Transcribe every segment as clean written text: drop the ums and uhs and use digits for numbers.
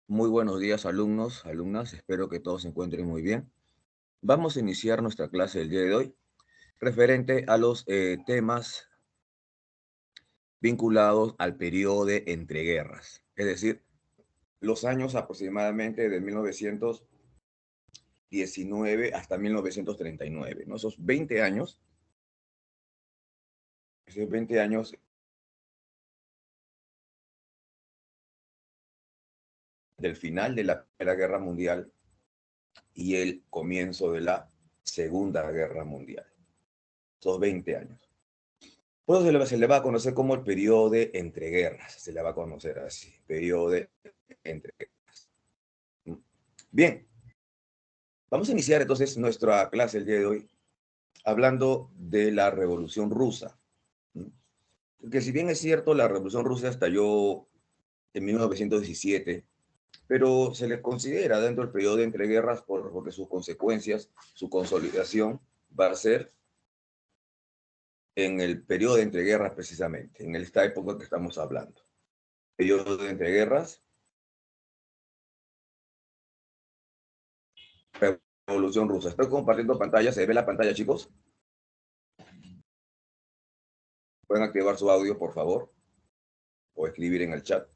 Muy buenos días, alumnos, alumnas. Espero que todos se encuentren muy bien. Vamos a iniciar nuestra clase del día de hoy referente a los temas vinculados al periodo de entreguerras, es decir, los años aproximadamente de 1919 hasta 1939, ¿no? Esos 20 años, esos 20 años del final de la Primera Guerra Mundial y el comienzo de la Segunda Guerra Mundial. Esos 20 años. Pues se le va a conocer como el periodo de entreguerras, se le va a conocer así, periodo de entreguerras. Bien, vamos a iniciar entonces nuestra clase el día de hoy hablando de la Revolución Rusa. Que si bien es cierto, la Revolución Rusa estalló en 1917, pero se le considera dentro del periodo de entreguerras porque sus consecuencias, su consolidación va a ser en el periodo de entreguerras precisamente, en esta época que estamos hablando. Periodo de entreguerras, Revolución Rusa. Estoy compartiendo pantalla. ¿Se ve la pantalla, chicos? Pueden activar su audio, por favor, o escribir en el chat.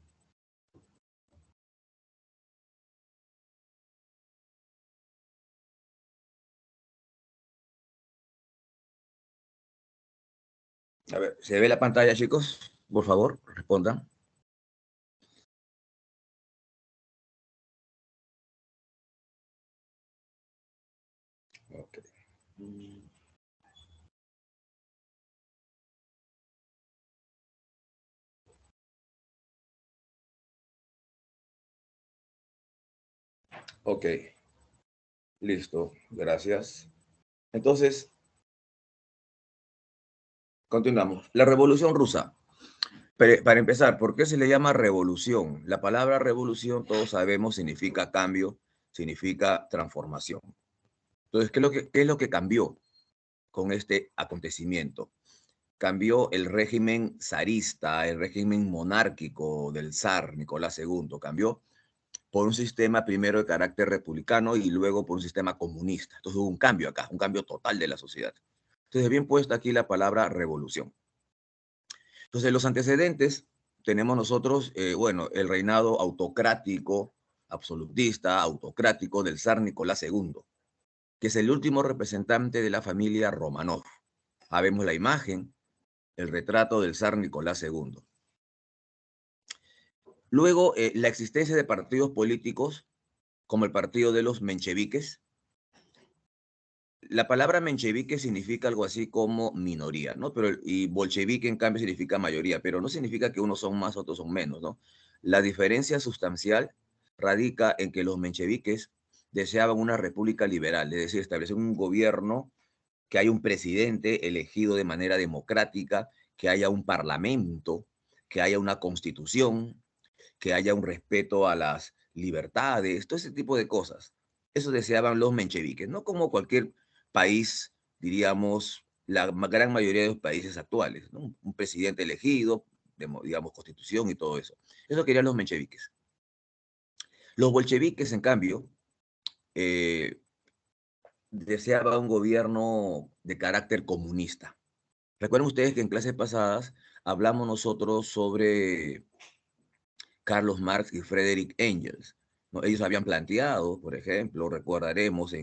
A ver, ¿se ve la pantalla, chicos? Por favor, respondan. Ok. Ok, listo. Gracias. Entonces, continuamos. La Revolución Rusa. Para empezar, ¿por qué se le llama revolución? La palabra revolución, todos sabemos, significa cambio, significa transformación. Entonces, ¿qué es lo que cambió con este acontecimiento? Cambió el régimen zarista, el régimen monárquico del zar Nicolás II, cambió por un sistema primero de carácter republicano y luego por un sistema comunista. Entonces hubo un cambio acá, un cambio total de la sociedad. Entonces, bien puesta aquí la palabra revolución. Entonces, los antecedentes tenemos nosotros, bueno, el reinado autocrático, absolutista, autocrático del zar Nicolás II, que es el último representante de la familia Romanov. Vemos la imagen, el retrato del zar Nicolás II. Luego, la existencia de partidos políticos como el partido de los mencheviques. La palabra menchevique significa algo así como minoría, ¿no? Y bolchevique, en cambio, significa mayoría, pero no significa que unos son más, otros son menos, ¿no? La diferencia sustancial radica en que los mencheviques deseaban una república liberal, es decir, establecer un gobierno, que haya un presidente elegido de manera democrática, que haya un parlamento, que haya una constitución, que haya un respeto a las libertades, todo ese tipo de cosas. Eso deseaban los mencheviques, no como cualquier país, diríamos, la gran mayoría de los países actuales, ¿no? Un presidente elegido, digamos, constitución y todo eso. Eso querían los mencheviques. Los bolcheviques, en cambio, eh, deseaban un gobierno de carácter comunista. Recuerden ustedes que en clases pasadas hablamos nosotros sobre Carlos Marx y Friedrich Engels, ¿no? Ellos habían planteado, por ejemplo, recordaremos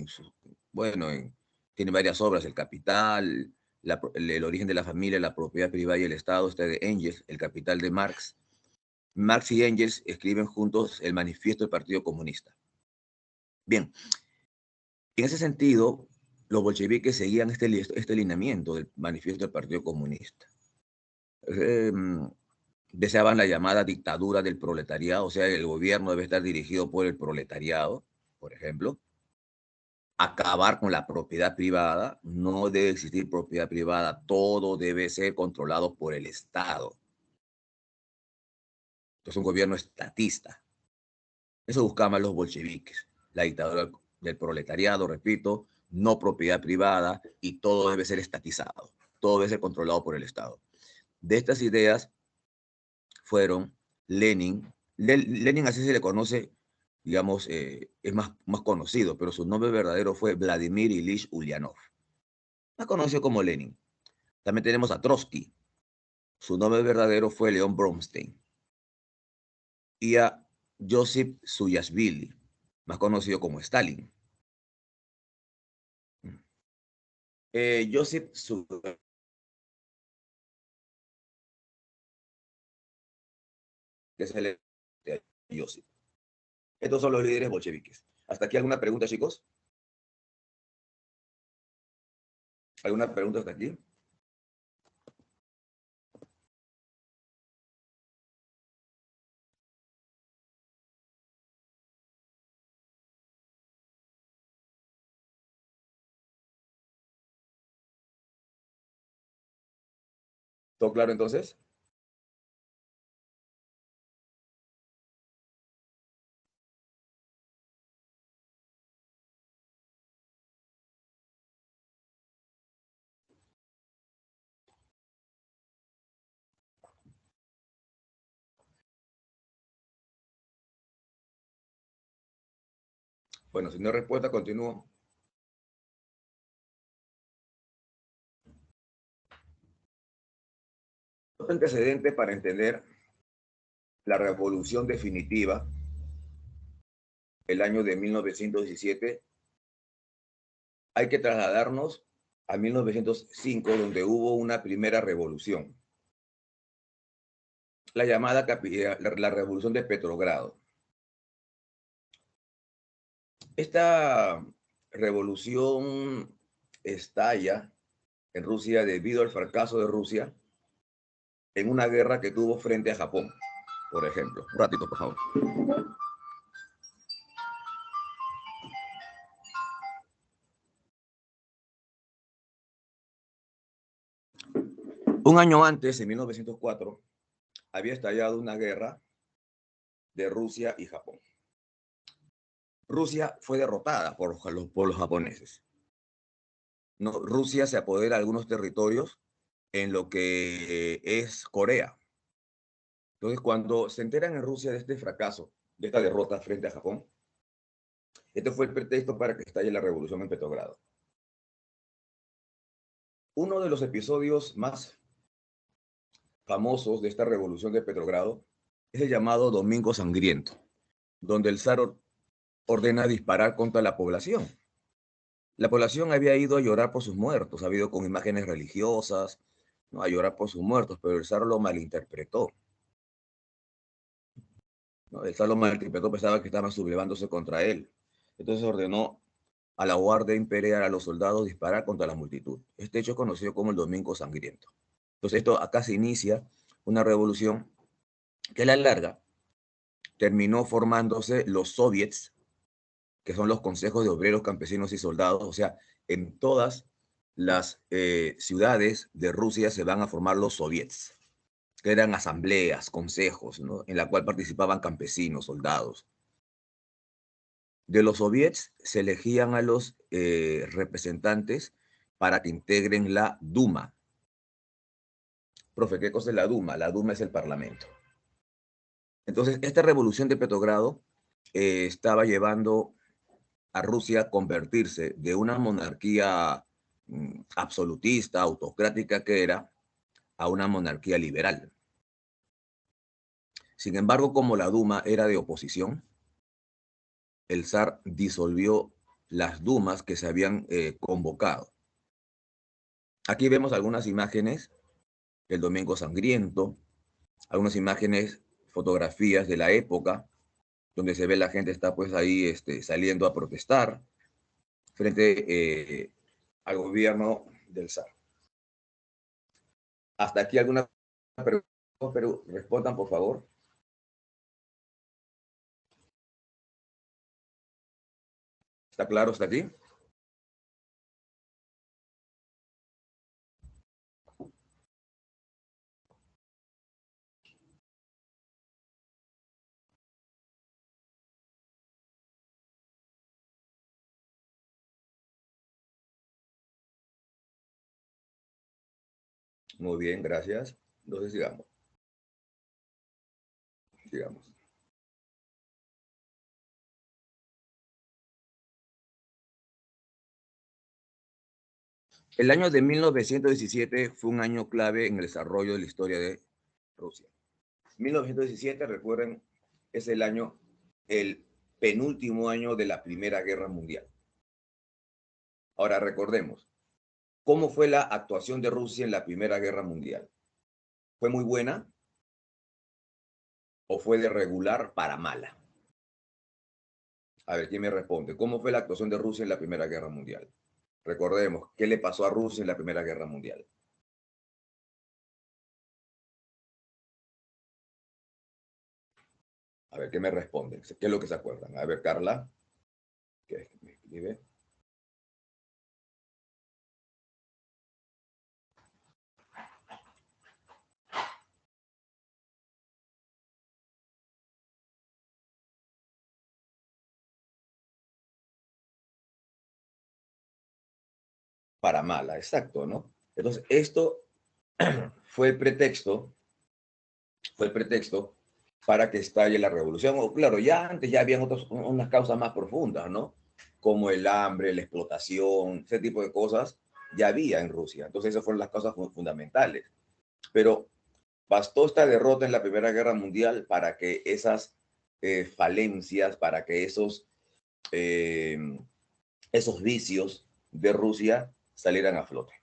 bueno, tiene varias obras, El Capital, el origen de la familia, la propiedad privada y el Estado, este de Engels, El Capital de Marx. Marx y Engels escriben juntos el manifiesto del Partido Comunista. Bien, en ese sentido, los bolcheviques seguían este lineamiento del manifiesto del Partido Comunista. Eh, Deseaban la llamada dictadura del proletariado, o sea, el gobierno debe estar dirigido por el proletariado, por ejemplo. Acabar con la propiedad privada, no debe existir propiedad privada, todo debe ser controlado por el Estado. Entonces, un gobierno estatista. Eso buscaban los bolcheviques, la dictadura del proletariado, repito, no propiedad privada y todo debe ser estatizado, todo debe ser controlado por el Estado. De estas ideas fueron Lenin, Lenin así se le conoce digamos, es más conocido, pero su nombre verdadero fue Vladimir Ilich Ulyanov, más conocido como Lenin. También tenemos a Trotsky, su nombre verdadero fue León Bronstein, y a Josip Suyashvili, más conocido como Stalin. Josip Suyashvili, que es el de Josip. Estos son los líderes bolcheviques. ¿Hasta aquí alguna pregunta, chicos? ¿Alguna pregunta hasta aquí? ¿Todo claro entonces? Bueno, si no hay respuesta, continúo. Otro antecedente para entender la revolución definitiva, el año de 1917, hay que trasladarnos a 1905, donde hubo una primera revolución, la llamada la revolución de Petrogrado. Esta revolución estalla en Rusia debido al fracaso de Rusia en una guerra que tuvo frente a Japón, por ejemplo. Un ratito, por favor. Un año antes, en 1904, había estallado una guerra de Rusia y Japón. Rusia fue derrotada por los japoneses. No, Rusia se apodera de algunos territorios en lo que es Corea. Entonces, cuando se enteran en Rusia de este fracaso, de esta derrota frente a Japón, este fue el pretexto para que estalle la revolución en Petrogrado. Uno de los episodios más famosos de esta revolución de Petrogrado es el llamado Domingo Sangriento, donde el zar ordena disparar contra la población. La población había ido a llorar por sus muertos, ha ido con imágenes religiosas, ¿no?, a llorar por sus muertos, pero el zar lo malinterpretó. ¿No? El zar lo malinterpretó, pensaba que estaban sublevándose contra él. Entonces ordenó a la guardia imperial, a los soldados, disparar contra la multitud. Este hecho es conocido como el Domingo Sangriento. Entonces acá se inicia una revolución que a la larga terminó formándose los soviets, que son los consejos de obreros, campesinos y soldados. O sea, en todas las ciudades de Rusia se van a formar los soviets, que eran asambleas, consejos, ¿no?, en la cual participaban campesinos, soldados. De los soviets se elegían a los representantes para que integren la Duma. Profe, ¿qué cosa es la Duma? La Duma es el parlamento. Entonces, esta revolución de Petrogrado estaba llevando a Rusia a convertirse de una monarquía absolutista, autocrática que era, a una monarquía liberal. Sin embargo, como la Duma era de oposición, el zar disolvió las Dumas que se habían convocado. Aquí vemos algunas imágenes del Domingo Sangriento, algunas imágenes, fotografías de la época, donde se ve la gente está pues ahí saliendo a protestar frente al gobierno del zar. Hasta aquí alguna pregunta, pero respondan por favor. ¿Está claro hasta aquí? Muy bien, gracias. Entonces sigamos. Sigamos. El año de 1917 fue un año clave en el desarrollo de la historia de Rusia. 1917, recuerden, es el penúltimo año de la Primera Guerra Mundial. Ahora recordemos, ¿cómo fue la actuación de Rusia en la Primera Guerra Mundial? ¿Fue muy buena o fue de regular para mala? A ver, ¿quién me responde? ¿Cómo fue la actuación de Rusia en la Primera Guerra Mundial? Recordemos, ¿qué le pasó a Rusia en la Primera Guerra Mundial? A ver, ¿qué me responden? ¿Qué es lo que se acuerdan? A ver, Carla, ¿qué me escribe? Para mala, exacto, ¿no? Entonces, esto fue el pretexto, fue el pretexto para que estalle la revolución. O, claro, ya antes ya habían unas causas más profundas, ¿no? Como el hambre, la explotación, ese tipo de cosas ya había en Rusia. Entonces, esas fueron las causas fundamentales. Pero bastó esta derrota en la Primera Guerra Mundial para que esas falencias, para que eh, esos vicios de Rusia salieran a flote.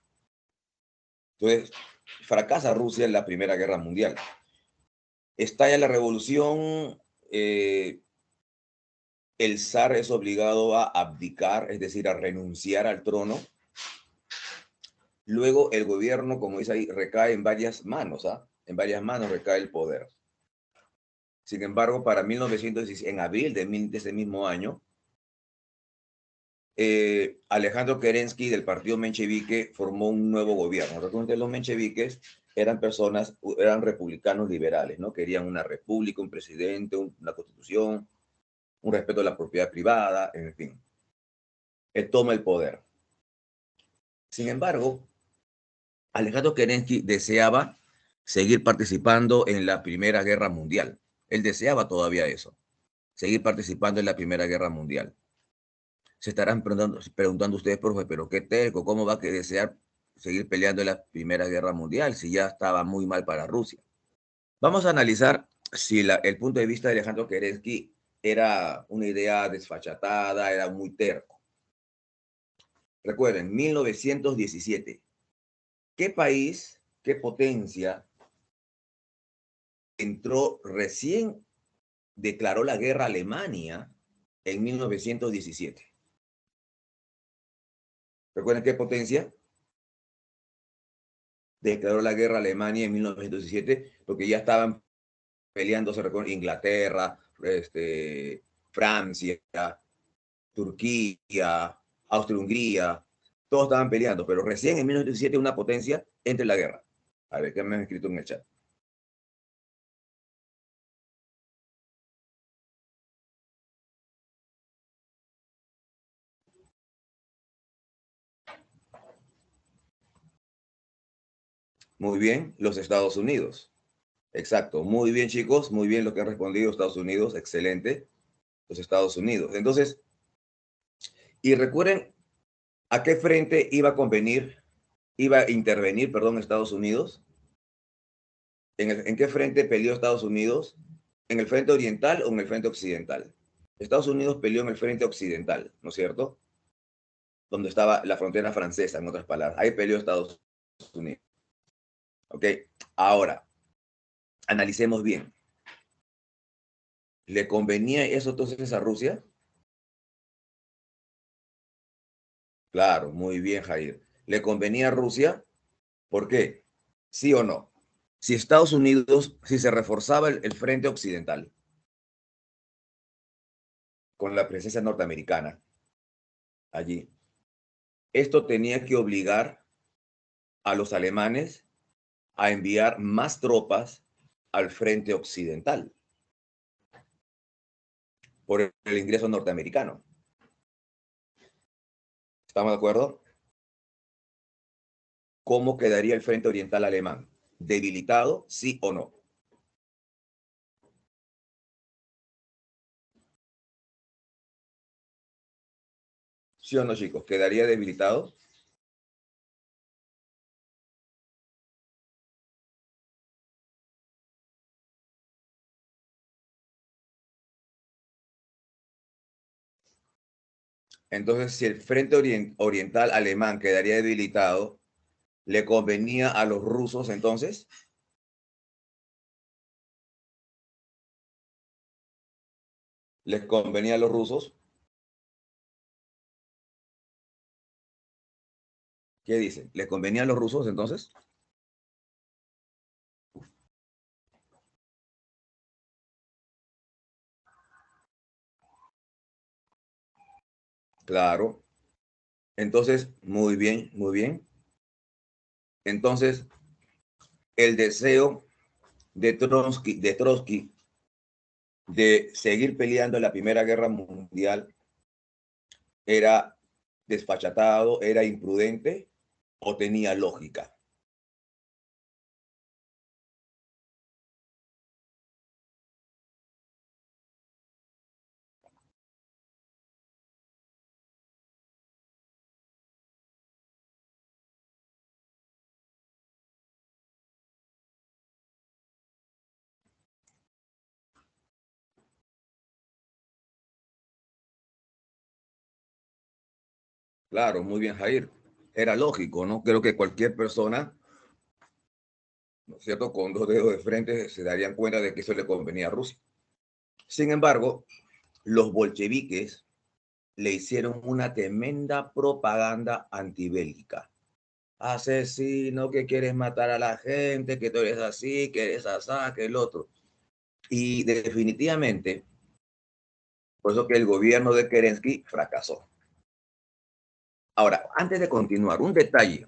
Entonces, fracasa Rusia en la Primera Guerra Mundial. Estalla la revolución, el zar es obligado a abdicar, es decir, a renunciar al trono. Luego el gobierno, como dice ahí, recae en varias manos, ¿ah? En varias manos recae el poder. Sin embargo, para 1916, en abril de ese mismo año, Alejandro Kerensky del partido menchevique formó un nuevo gobierno. Recuerden que los mencheviques eran republicanos liberales, ¿no? Querían una república, un presidente, una constitución, un respeto a la propiedad privada, en fin. Él toma el poder. Sin embargo, Alejandro Kerensky deseaba seguir participando en la Primera Guerra Mundial. Él deseaba todavía eso, seguir participando en la Primera Guerra Mundial. Se estarán preguntando ustedes, profe, pero qué terco, ¿cómo va a desear seguir peleando en la Primera Guerra Mundial si ya estaba muy mal para Rusia? Vamos a analizar si el punto de vista de Alejandro Kerensky era una idea desfachatada, era muy terco. Recuerden, 1917. ¿Qué país, qué potencia recién declaró la guerra a Alemania en 1917? ¿Recuerden qué potencia declaró la guerra a Alemania en 1917? Porque ya estaban peleándose, recuerden, Inglaterra, Francia, Turquía, Austria-Hungría, todos estaban peleando, pero recién en 1917 una potencia entra en la guerra. A ver, ¿qué me han escrito en el chat? Muy bien, los Estados Unidos. Exacto, muy bien chicos, muy bien lo que han respondido Estados Unidos, excelente, los Estados Unidos. Entonces, y recuerden a qué frente iba a intervenir, perdón, Estados Unidos. ¿En qué frente peleó Estados Unidos? ¿En el frente oriental o en el frente occidental? Estados Unidos peleó en el frente occidental, ¿no es cierto? Donde estaba la frontera francesa, en otras palabras. Ahí peleó Estados Unidos. ¿Ok? Ahora, analicemos bien. ¿Le convenía eso entonces a Rusia? Claro, muy bien, Jair. ¿Le convenía a Rusia? ¿Por qué? ¿Sí o no? Si Estados Unidos, si se reforzaba el frente occidental con la presencia norteamericana allí, esto tenía que obligar a los alemanes a enviar más tropas al frente occidental por el ingreso norteamericano. ¿Estamos de acuerdo? ¿Cómo quedaría el frente oriental alemán? ¿Debilitado, sí o no? ¿Sí o no, chicos? ¿Quedaría debilitado? Entonces, si el frente oriental alemán quedaría debilitado, ¿le convenía a los rusos entonces? ¿Les convenía a los rusos? ¿Qué dicen? ¿Les convenía a los rusos entonces? Claro. Entonces, muy bien, muy bien. Entonces, el deseo de Trotsky de seguir peleando en la Primera Guerra Mundial era desfachatado, era imprudente o tenía lógica. Claro, muy bien, Jair. Era lógico, ¿no? Creo que cualquier persona, ¿no es cierto?, con dos dedos de frente se darían cuenta de que eso le convenía a Rusia. Sin embargo, los bolcheviques le hicieron una tremenda propaganda antibélica. Asesino, que quieres matar a la gente, que tú eres así, que eres asá, que el otro. Y definitivamente, por eso que el gobierno de Kerensky fracasó. Ahora, antes de continuar, un detalle.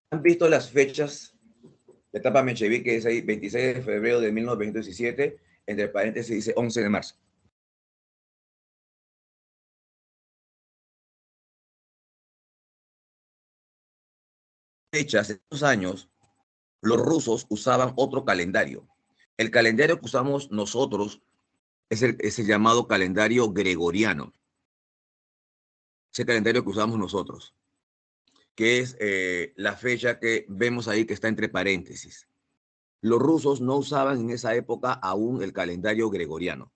¿Han visto las fechas? La etapa menchevique es ahí 26 de febrero de 1917, entre paréntesis dice 11 de marzo. Fechas, estos años, los rusos usaban otro calendario. El calendario que usamos nosotros es el llamado calendario gregoriano, ese calendario que usamos nosotros, que es la fecha que vemos ahí que está entre paréntesis. Los rusos no usaban en esa época aún el calendario gregoriano.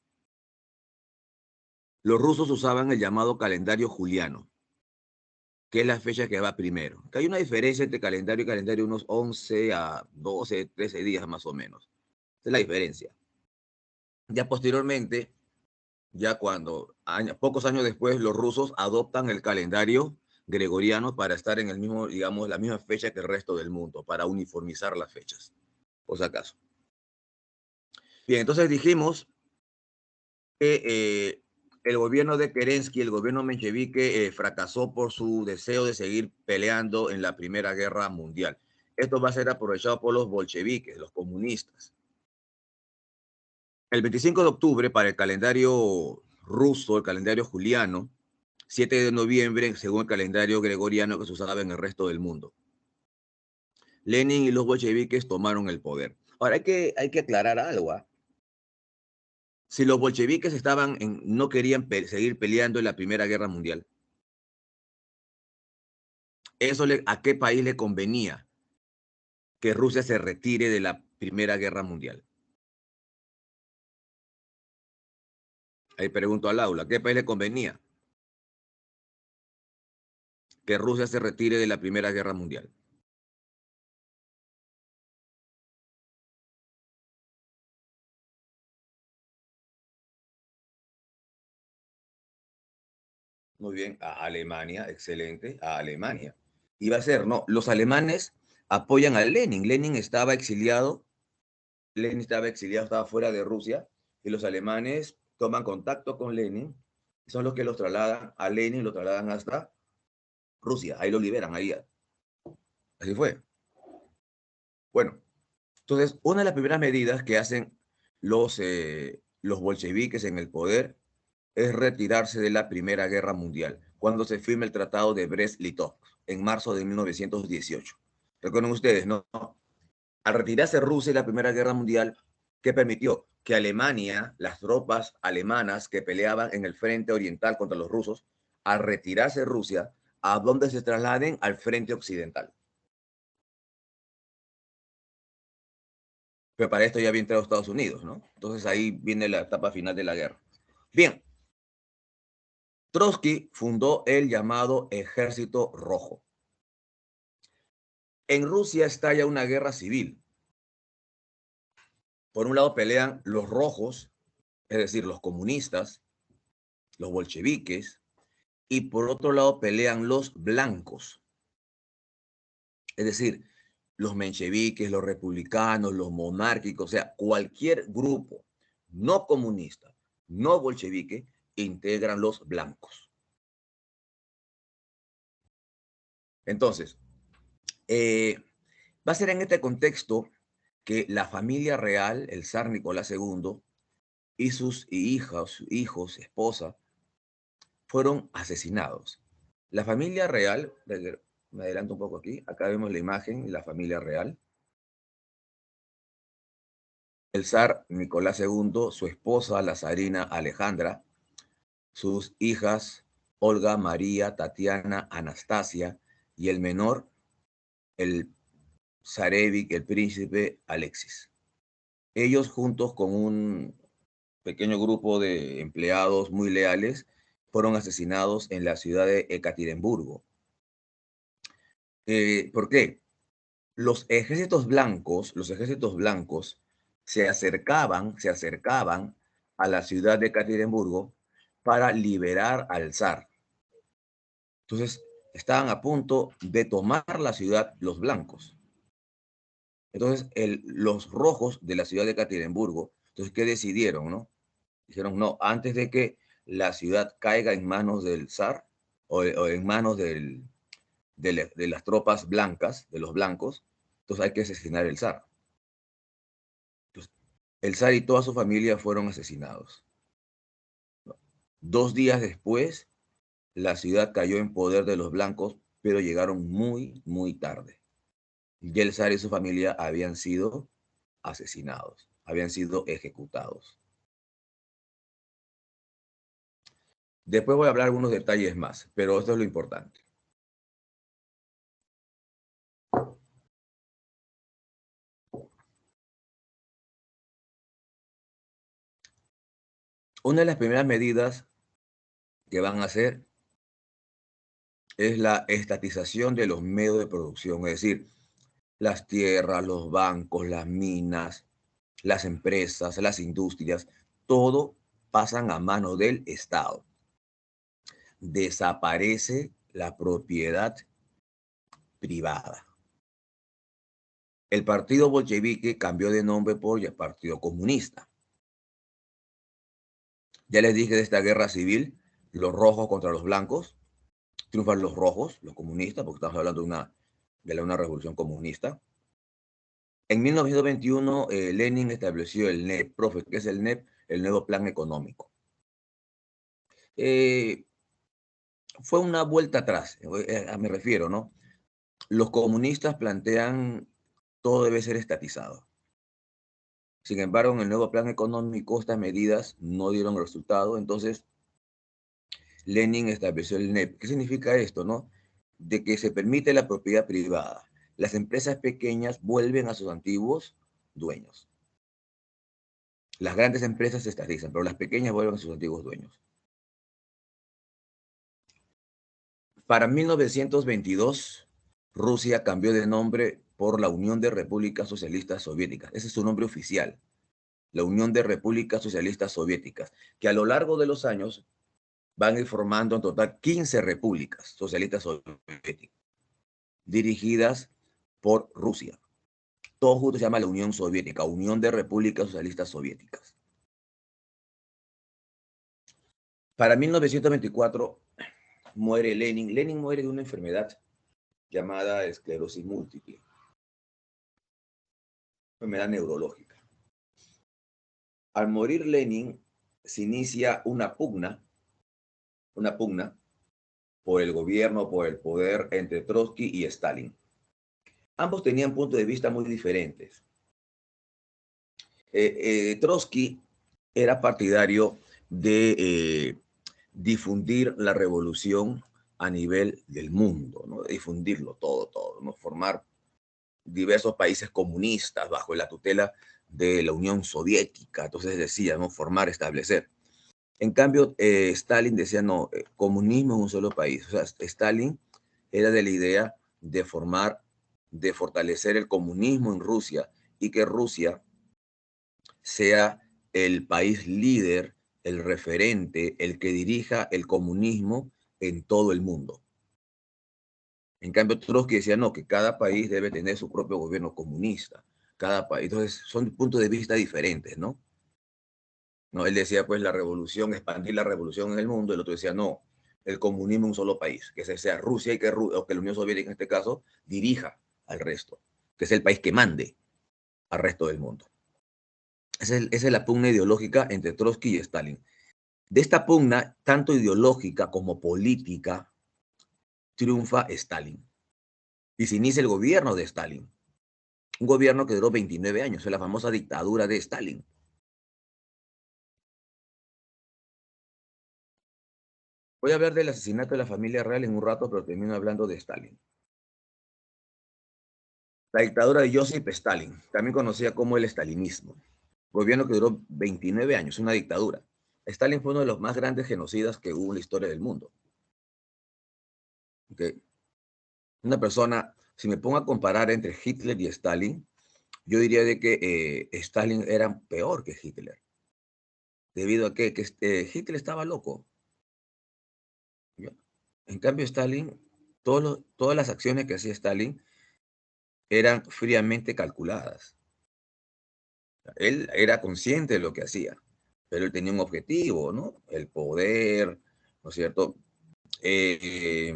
Los rusos usaban el llamado calendario juliano, que es la fecha que va primero. Que hay una diferencia entre calendario unos 11 a 12, 13 días más o menos. Esa es la diferencia. Ya posteriormente, ya pocos años después, los rusos adoptan el calendario gregoriano para estar en el mismo, digamos, la misma fecha que el resto del mundo, para uniformizar las fechas, por si acaso. Bien, entonces dijimos que el gobierno de Kerensky, el gobierno menchevique, fracasó por su deseo de seguir peleando en la Primera Guerra Mundial. Esto va a ser aprovechado por los bolcheviques, los comunistas. El 25 de octubre, para el calendario ruso, el calendario juliano, 7 de noviembre, según el calendario gregoriano que se usaba en el resto del mundo, Lenin y los bolcheviques tomaron el poder. Ahora hay que aclarar algo. Si los bolcheviques no querían seguir peleando en la Primera Guerra Mundial, ¿a qué país le convenía que Rusia se retire de la Primera Guerra Mundial? Ahí pregunto al aula, ¿a qué país le convenía que Rusia se retire de la Primera Guerra Mundial? Muy bien, a Alemania, excelente, a Alemania. Iba a ser, no, los alemanes apoyan a Lenin. Lenin estaba exiliado, estaba fuera de Rusia, y los alemanes toman contacto con Lenin, son los que los trasladan a Lenin, lo trasladan hasta Rusia, ahí lo liberan, ahí, así fue. Bueno, entonces, una de las primeras medidas que hacen los bolcheviques en el poder es retirarse de la Primera Guerra Mundial, cuando se firma el Tratado de Brest-Litov en marzo de 1918. Recuerden ustedes, ¿no? Al retirarse Rusia de la Primera Guerra Mundial, ¿qué permitió? Que Alemania, las tropas alemanas que peleaban en el frente oriental contra los rusos, al retirarse Rusia, ¿a dónde se trasladen? Al frente occidental. Pero para esto ya había entrado Estados Unidos, ¿no? Entonces ahí viene la etapa final de la guerra. Bien, Trotsky fundó el llamado Ejército Rojo. En Rusia estalla una guerra civil. Por un lado pelean los rojos, es decir, los comunistas, los bolcheviques, y por otro lado pelean los blancos, es decir, los mencheviques, los republicanos, los monárquicos, o sea, cualquier grupo no comunista, no bolchevique, integran los blancos. Entonces, va a ser en este contexto que la familia real, el zar Nicolás II, y sus hijos, esposa, fueron asesinados. La familia real, me adelanto un poco aquí, acá vemos la imagen de la familia real. El zar Nicolás II, su esposa, la zarina Alejandra, sus hijas Olga, María, Tatiana, Anastasia, y el menor, el zarevic, el príncipe Alexis. Ellos juntos con un pequeño grupo de empleados muy leales fueron asesinados en la ciudad de Ekaterimburgo. ¿Por qué? Los ejércitos blancos se acercaban a la ciudad de Ekaterimburgo para liberar al zar. Entonces, estaban a punto de tomar la ciudad los blancos. Entonces, los rojos de la ciudad de Ekaterimburgo, entonces, ¿qué decidieron, no? Dijeron, no, antes de que la ciudad caiga en manos del zar o en manos de las tropas blancas, de los blancos, entonces hay que asesinar al zar. Entonces, el zar y toda su familia fueron asesinados. 2 días después, la ciudad cayó en poder de los blancos, pero llegaron muy, muy tarde. Y el zar y su familia habían sido asesinados, habían sido ejecutados. Después voy a hablar algunos detalles más, pero esto es lo importante. Una de las primeras medidas que van a hacer es la estatización de los medios de producción, es decir, las tierras, los bancos, las minas, las empresas, las industrias, todo pasan a mano del Estado. Desaparece la propiedad privada. El partido bolchevique cambió de nombre por el Partido Comunista. Ya les dije de esta guerra civil, los rojos contra los blancos. Triunfan los rojos, los comunistas, porque estamos hablando de una revolución comunista. En 1921, Lenin estableció el NEP, profe, ¿qué es el NEP? El nuevo plan económico. Fue una vuelta atrás, me refiero, ¿no? Los comunistas plantean todo debe ser estatizado. Sin embargo, en el nuevo plan económico estas medidas no dieron resultado, entonces Lenin estableció el NEP. ¿Qué significa esto, no? De que se permite la propiedad privada. Las empresas pequeñas vuelven a sus antiguos dueños. Las grandes empresas se estatizan, pero las pequeñas vuelven a sus antiguos dueños. Para 1922, Rusia cambió de nombre por la Unión de Repúblicas Socialistas Soviéticas. Ese es su nombre oficial, la Unión de Repúblicas Socialistas Soviéticas, que a lo largo de los años van a ir formando en total 15 repúblicas socialistas soviéticas, dirigidas por Rusia. Todo junto se llama la Unión Soviética, Unión de Repúblicas Socialistas Soviéticas. Para 1924 muere Lenin. Lenin muere de una enfermedad llamada esclerosis múltiple, enfermedad neurológica. Al morir Lenin, se inicia una pugna por el gobierno, por el poder entre Trotsky y Stalin. Ambos tenían puntos de vista muy diferentes. Trotsky era partidario de difundir la revolución a nivel del mundo, ¿no? Difundirlo todo, ¿no? Formar diversos países comunistas bajo la tutela de la Unión Soviética. Entonces decía, ¿no? Formar, establecer. En cambio, Stalin decía, no, comunismo en un solo país. O sea, Stalin era de la idea de formar, de fortalecer el comunismo en Rusia y que Rusia sea el país líder, el referente, el que dirija el comunismo en todo el mundo. En cambio, Trotsky decía, no, que cada país debe tener su propio gobierno comunista. Cada país. Entonces, son puntos de vista diferentes, ¿no? No, él decía, pues, la revolución, expandir la revolución en el mundo. El otro decía, no, el comunismo en un solo país, que sea Rusia y o que la Unión Soviética en este caso dirija al resto, que es el país que mande al resto del mundo. Esa es la pugna ideológica entre Trotsky y Stalin. De esta pugna, tanto ideológica como política, triunfa Stalin. Y se inicia el gobierno de Stalin. Un gobierno que duró 29 años, es la famosa dictadura de Stalin. Voy a hablar del asesinato de la familia real en un rato, pero termino hablando de Stalin. La dictadura de Joseph Stalin, también conocida como el estalinismo. Gobierno que duró 29 años, una dictadura. Stalin fue uno de los más grandes genocidas que hubo en la historia del mundo. ¿Okay? Una persona, si me pongo a comparar entre Hitler y Stalin, yo diría de que Stalin era peor que Hitler. ¿Debido a que Hitler estaba loco? ¿Ya? En cambio, Stalin, todas las acciones que hacía Stalin eran fríamente calculadas. Él era consciente de lo que hacía, pero él tenía un objetivo, ¿no? El poder, ¿no es cierto? Eh,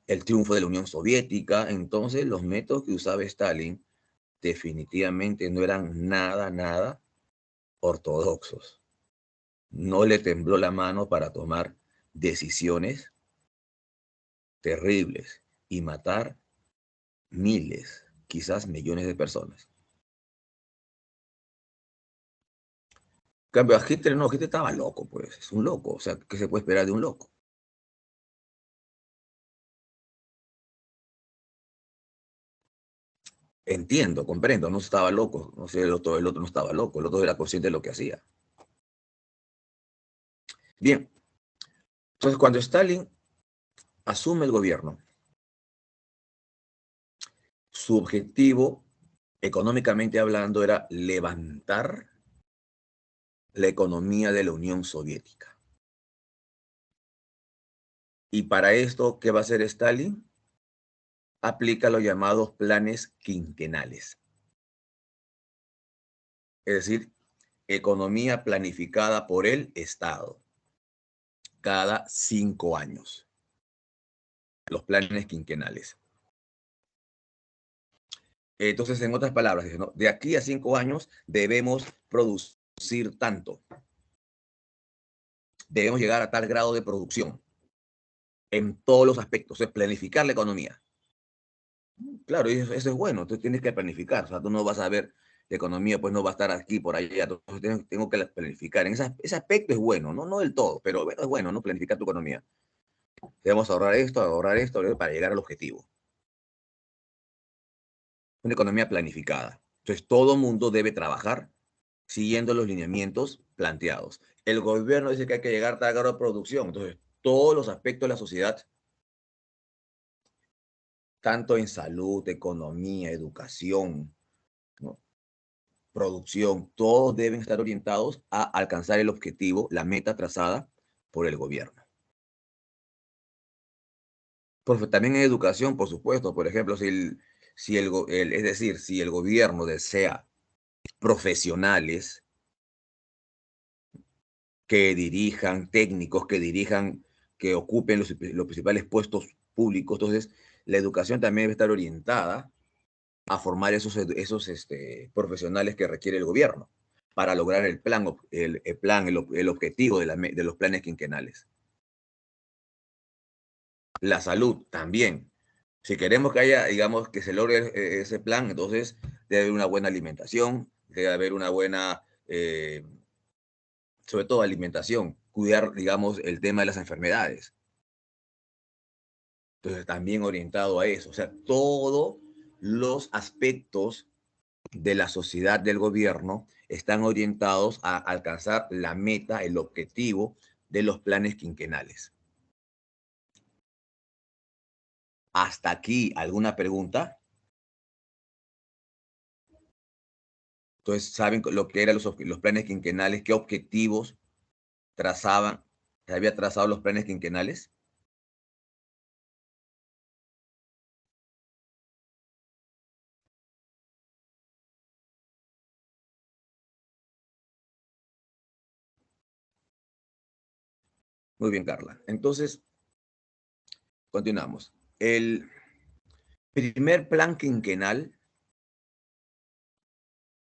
el triunfo de la Unión Soviética. Entonces, los métodos que usaba Stalin definitivamente no eran nada ortodoxos. No le tembló la mano para tomar decisiones terribles y matar miles, quizás millones de personas. En cambio, a Hitler no, Hitler estaba loco, pues, es un loco. O sea, ¿qué se puede esperar de un loco? Entiendo, comprendo, no estaba loco, no sé, el otro no estaba loco, el otro era consciente de lo que hacía. Bien, entonces cuando Stalin asume el gobierno, su objetivo, económicamente hablando, era levantar la economía de la Unión Soviética. Y para esto, ¿qué va a hacer Stalin? Aplica los llamados planes quinquenales. Es decir, economía planificada por el Estado cada 5 años. Los planes quinquenales. Entonces, en otras palabras, ¿no? De aquí a 5 años debemos producir tanto. Debemos llegar a tal grado de producción en todos los aspectos, es planificar la economía. Claro, eso es bueno, tú tienes que planificar, o sea, tú no vas a ver la economía, pues no va a estar aquí, por allá, entonces tengo que planificar. Ese aspecto es bueno, no del todo, pero es bueno, ¿no? Planificar tu economía. Debemos ahorrar esto para llegar al objetivo. Una economía planificada. Entonces, todo mundo debe trabajar siguiendo los lineamientos planteados. El gobierno dice que hay que llegar a tal grado de producción, entonces todos los aspectos de la sociedad, tanto en salud, economía, educación, ¿no? Producción, todos deben estar orientados a alcanzar el objetivo, la meta trazada por el gobierno. Pues también en educación, por supuesto, por ejemplo, es decir, si el gobierno desea profesionales que dirijan, técnicos que dirijan, que ocupen los principales puestos públicos, entonces la educación también debe estar orientada a formar esos profesionales que requiere el gobierno para lograr el objetivo de los planes quinquenales. La salud también. Si queremos que haya, digamos, que se logre ese plan, entonces debe haber una buena alimentación, debe haber una buena, sobre todo alimentación, cuidar, digamos, el tema de las enfermedades. Entonces, también orientado a eso. O sea, todos los aspectos de la sociedad del gobierno están orientados a alcanzar la meta, el objetivo de los planes quinquenales. ¿Hasta aquí alguna pregunta? Entonces, ¿saben lo que eran los planes quinquenales? ¿Qué objetivos trazaban? ¿Se había trazado los planes quinquenales? Muy bien, Carla. Entonces, continuamos. El primer plan quinquenal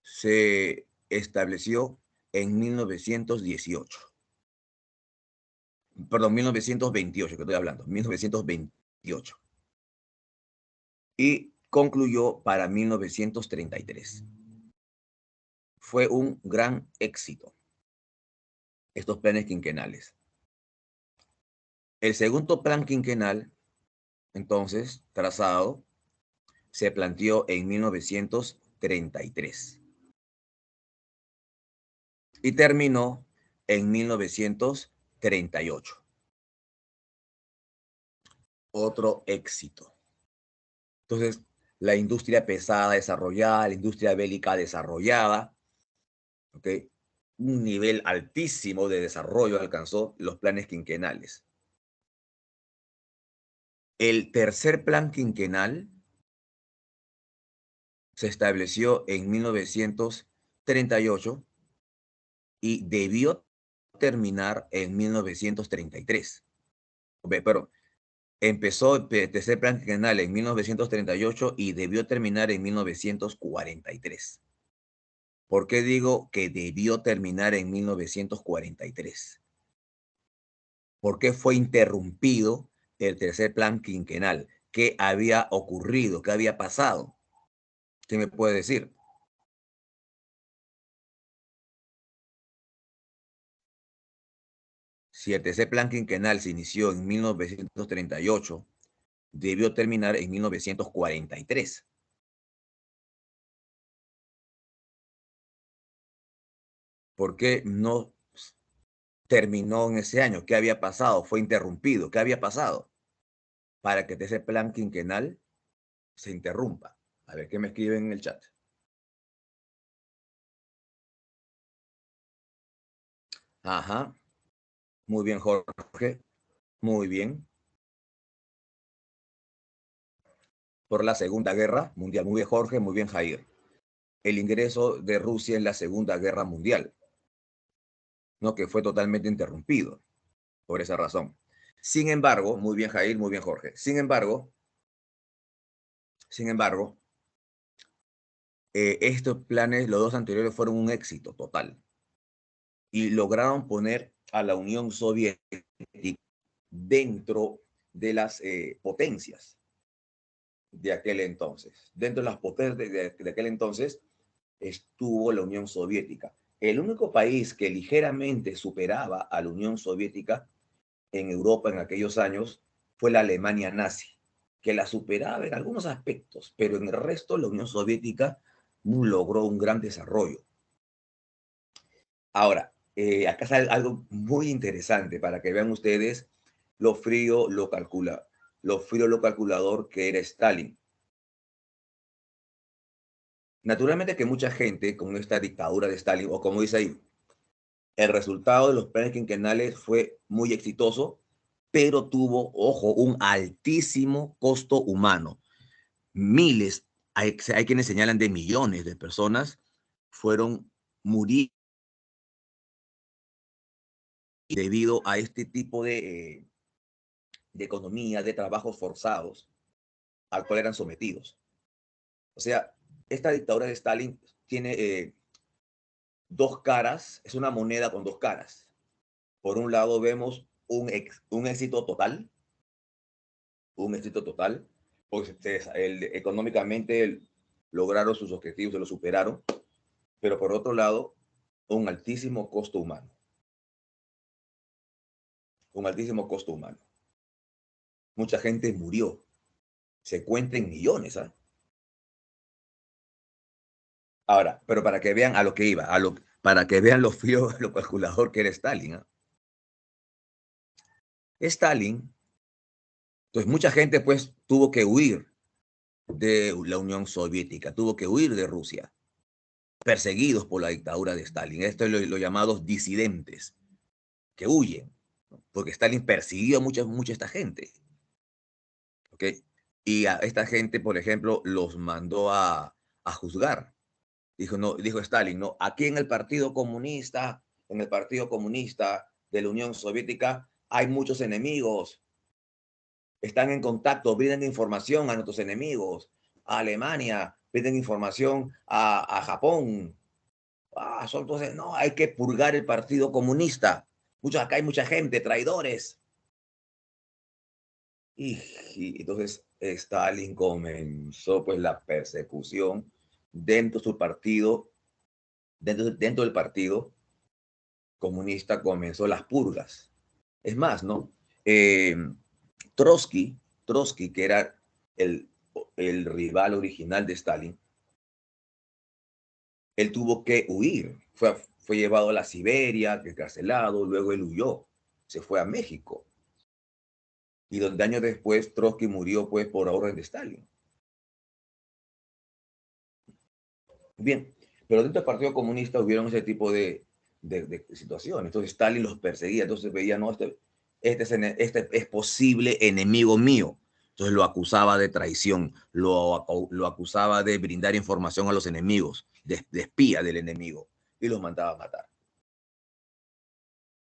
se estableció en 1918. Perdón, 1928, que estoy hablando, 1928. Y concluyó para 1933. Fue un gran éxito estos planes quinquenales. El segundo plan quinquenal, entonces, trazado, se planteó en 1933 y terminó en 1938. Otro éxito. Entonces, la industria pesada desarrollada, la industria bélica desarrollada, ¿ok? Un nivel altísimo de desarrollo alcanzó los planes quinquenales. El tercer plan quinquenal se estableció en 1938 y debió terminar en 1933. Pero empezó el tercer plan quinquenal en 1938 y debió terminar en 1943. ¿Por qué digo que debió terminar en 1943? ¿Por qué fue interrumpido el tercer plan quinquenal? ¿Qué había ocurrido? ¿Qué había pasado? ¿Qué me puede decir? Si el tercer plan quinquenal se inició en 1938, debió terminar en 1943. ¿Por qué no terminó en ese año? ¿Qué había pasado? ¿Fue interrumpido? ¿Qué había pasado para que ese plan quinquenal se interrumpa? A ver qué me escriben en el chat. Ajá, muy bien, Jorge. Muy bien. Por la Segunda Guerra Mundial. Muy bien, Jorge. Muy bien, Jair. El ingreso de Rusia en la Segunda Guerra Mundial, ¿no? Que fue totalmente interrumpido por esa razón. Sin embargo, muy bien, Jair. Muy bien, Jorge. Sin embargo, estos planes, los dos anteriores, fueron un éxito total y lograron poner a la Unión Soviética dentro de las potencias de aquel entonces. Dentro de las potencias de aquel entonces estuvo la Unión Soviética. El único país que ligeramente superaba a la Unión Soviética en Europa en aquellos años fue la Alemania nazi, que la superaba en algunos aspectos, pero en el resto la Unión Soviética logró un gran desarrollo. Ahora, acá sale algo muy interesante para que vean ustedes lo frío lo calculador que era Stalin. Naturalmente que mucha gente con esta dictadura de Stalin, o como dice ahí, el resultado de los planes quinquenales fue muy exitoso, pero tuvo, ojo, un altísimo costo humano. Miles, hay quienes señalan de millones de personas fueron muriendo debido a este tipo de economía, de trabajos forzados al cual eran sometidos. O sea, esta dictadura de Stalin tiene dos caras, es una moneda con dos caras. Por un lado vemos un éxito total, porque económicamente lograron sus objetivos, se lo superaron, pero por otro lado, un altísimo costo humano, un altísimo costo humano. Mucha gente murió, se cuenta en millones, ¿ah? Ahora, pero para que vean a lo que iba, para que vean lo frío, lo calculador que era Stalin. ¿Ah? Stalin, entonces mucha gente pues tuvo que huir de la Unión Soviética, tuvo que huir de Rusia, perseguidos por la dictadura de Stalin. Esto es lo llamados disidentes, que huyen, ¿no? Porque Stalin persiguió a mucha esta gente. ¿Ok? Y a esta gente, por ejemplo, los mandó a juzgar. Dijo, no, dijo Stalin, no, aquí en el Partido Comunista de la Unión Soviética, hay muchos enemigos, están en contacto, brindan información a nuestros enemigos, a Alemania, brindan información a Japón. Entonces, no, hay que purgar el Partido Comunista. Acá hay mucha gente, traidores. Y, y entonces Stalin comenzó pues la persecución dentro de su partido, dentro del partido comunista comenzó las purgas. Es más, ¿no? Eh, Trotsky, Trotsky, que era el, el rival original de Stalin, él tuvo que huir, fue llevado a la Siberia, encarcelado, luego él huyó, se fue a México, y donde años después Trotsky murió pues por orden de Stalin. Bien, pero dentro del Partido Comunista hubieron ese tipo de situaciones. Entonces Stalin los perseguía, entonces veía, no, este es posible enemigo mío. Entonces lo acusaba de traición, lo acusaba de brindar información a los enemigos, de espía del enemigo, y los mandaba a matar.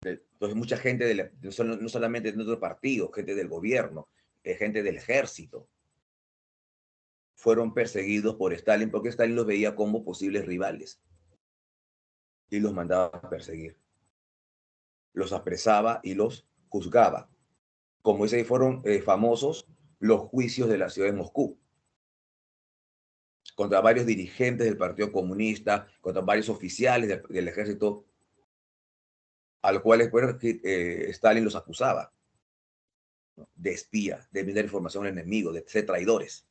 Entonces mucha gente, no solamente de otro partido, gente del gobierno, gente del ejército, fueron perseguidos por Stalin porque Stalin los veía como posibles rivales y los mandaba a perseguir. Los apresaba y los juzgaba. Como ese fueron famosos los juicios de la ciudad de Moscú contra varios dirigentes del Partido Comunista, contra varios oficiales del ejército, a los cuales Stalin los acusaba, ¿no? De espía, de brindar información al enemigo, de ser traidores.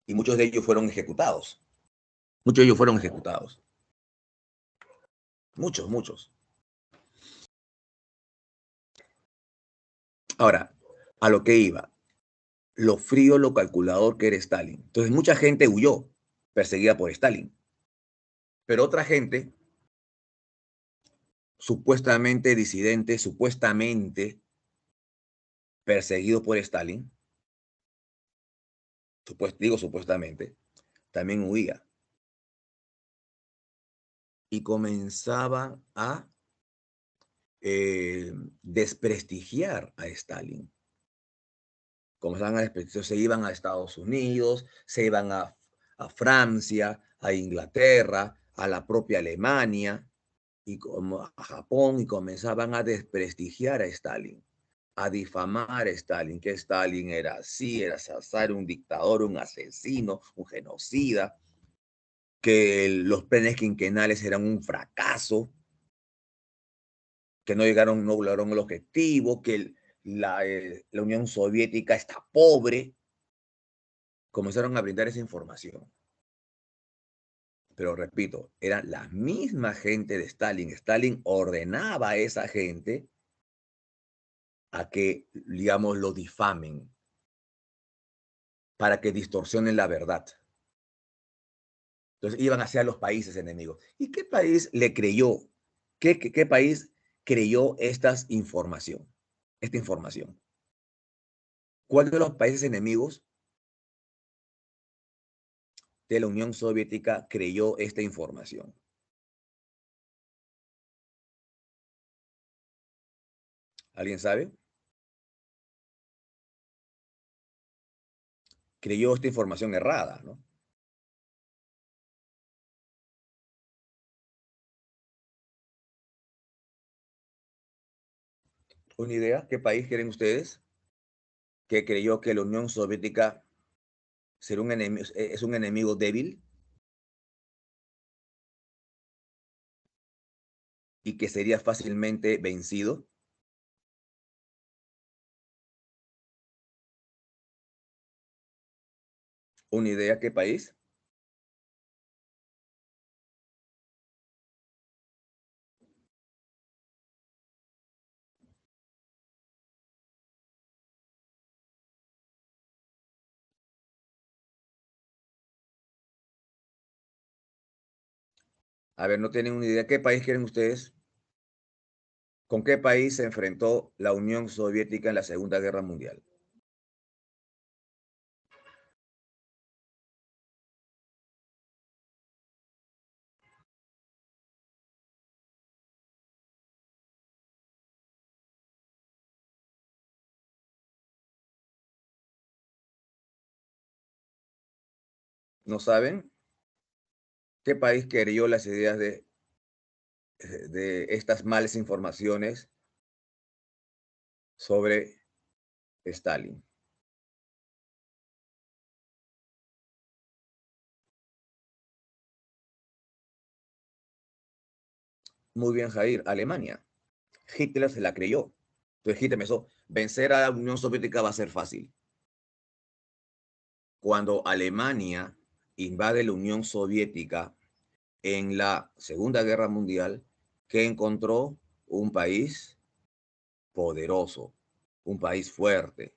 Y muchos de ellos fueron ejecutados. Muchos de ellos fueron ejecutados. Muchos, muchos. Ahora, a lo que iba, lo frío, lo calculador que era Stalin. Entonces, mucha gente huyó, perseguida por Stalin. Pero otra gente, supuestamente disidente, supuestamente perseguido por Stalin, digo supuestamente, también huía y comenzaban a desprestigiar a Stalin. Comenzaban a desprestigiar, se iban a Estados Unidos, se iban a Francia, a Inglaterra, a la propia Alemania y como a Japón y comenzaban a desprestigiar a Stalin, a difamar a Stalin, que Stalin era así, era César, un dictador, un asesino, un genocida, que los planes quinquenales eran un fracaso, que no llegaron, no lograron el objetivo, que la Unión Soviética está pobre. Comenzaron a brindar esa información. Pero repito, era la misma gente de Stalin. Stalin ordenaba a esa gente a que, digamos, lo difamen, para que distorsionen la verdad. Entonces iban hacia los países enemigos. ¿Y qué país le creyó? ¿Qué país creyó esta información? Esta información. ¿Cuál de los países enemigos de la Unión Soviética creyó esta información? ¿Alguien sabe? Creyó esta información errada, ¿no? ¿Una idea? ¿Qué país creen ustedes que creyó que la Unión Soviética es un enemigo débil y que sería fácilmente vencido? ¿Una idea? ¿Qué país? A ver, no tienen una idea. ¿Qué país quieren ustedes? ¿Con qué país se enfrentó la Unión Soviética en la Segunda Guerra Mundial? ¿No saben? ¿Qué país creó las ideas de estas malas informaciones sobre Stalin? Muy bien, Jair, Alemania. Hitler se la creyó. Entonces Hitler pensó, vencer a la Unión Soviética va a ser fácil. Cuando Alemania invade la Unión Soviética en la Segunda Guerra Mundial, que encontró un país poderoso, un país fuerte.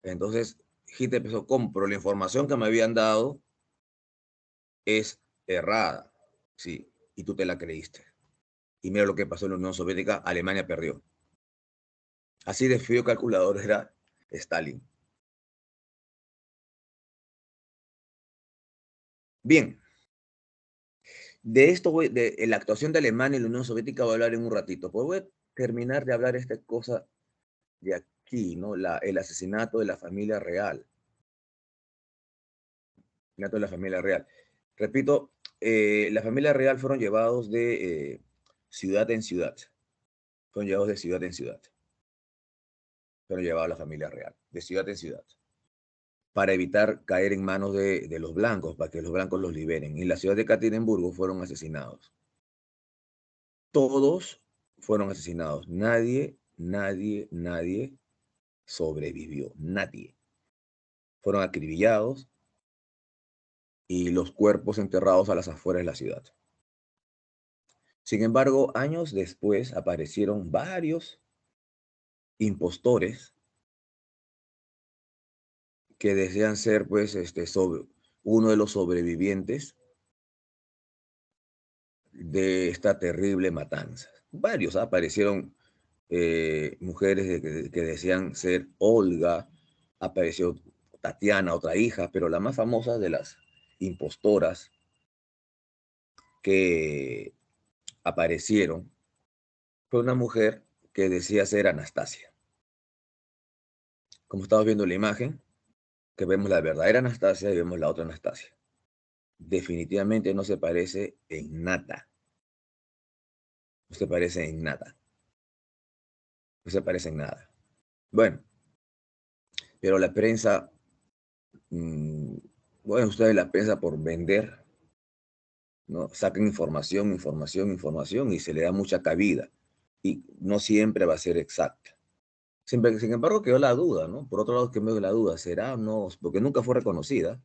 Entonces Hitler pensó, compro la información que me habían dado es errada, sí, y tú te la creíste. Y mira lo que pasó en la Unión Soviética, Alemania perdió. Así de frío calculador era Stalin. Bien, de esto, de la actuación de Alemania en la Unión Soviética voy a hablar en un ratito. Pues voy a terminar de hablar esta cosa de aquí, ¿no? El asesinato de la familia real. Asesinato de la familia real. Repito, la familia real fueron llevados de ciudad en ciudad. Fueron llevados de ciudad en ciudad. Fueron llevados a la familia real, de ciudad en ciudad, para evitar caer en manos de los blancos, para que los blancos los liberen. Y en la ciudad de Caterimburgo fueron asesinados. Todos fueron asesinados. Nadie sobrevivió. Nadie. Fueron acribillados y los cuerpos enterrados a las afueras de la ciudad. Sin embargo, años después aparecieron varios impostores que desean ser, pues, uno de los sobrevivientes de esta terrible matanza. Varios aparecieron mujeres que decían ser Olga, apareció Tatiana, otra hija, pero la más famosa de las impostoras que aparecieron fue una mujer que decía ser Anastasia. Como estamos viendo la imagen, que vemos la verdadera Anastasia y vemos la otra Anastasia. Definitivamente no se parece en nada. No se parece en nada. No se parece en nada. Bueno, pero la prensa, mmm, bueno, ustedes la prensa por vender, ¿no? Sacan información y se le da mucha cabida. Y no siempre va a ser exacta. Sin embargo, quedó la duda, ¿no? Por otro lado, quedó la duda, ¿será o no? Porque nunca fue reconocida,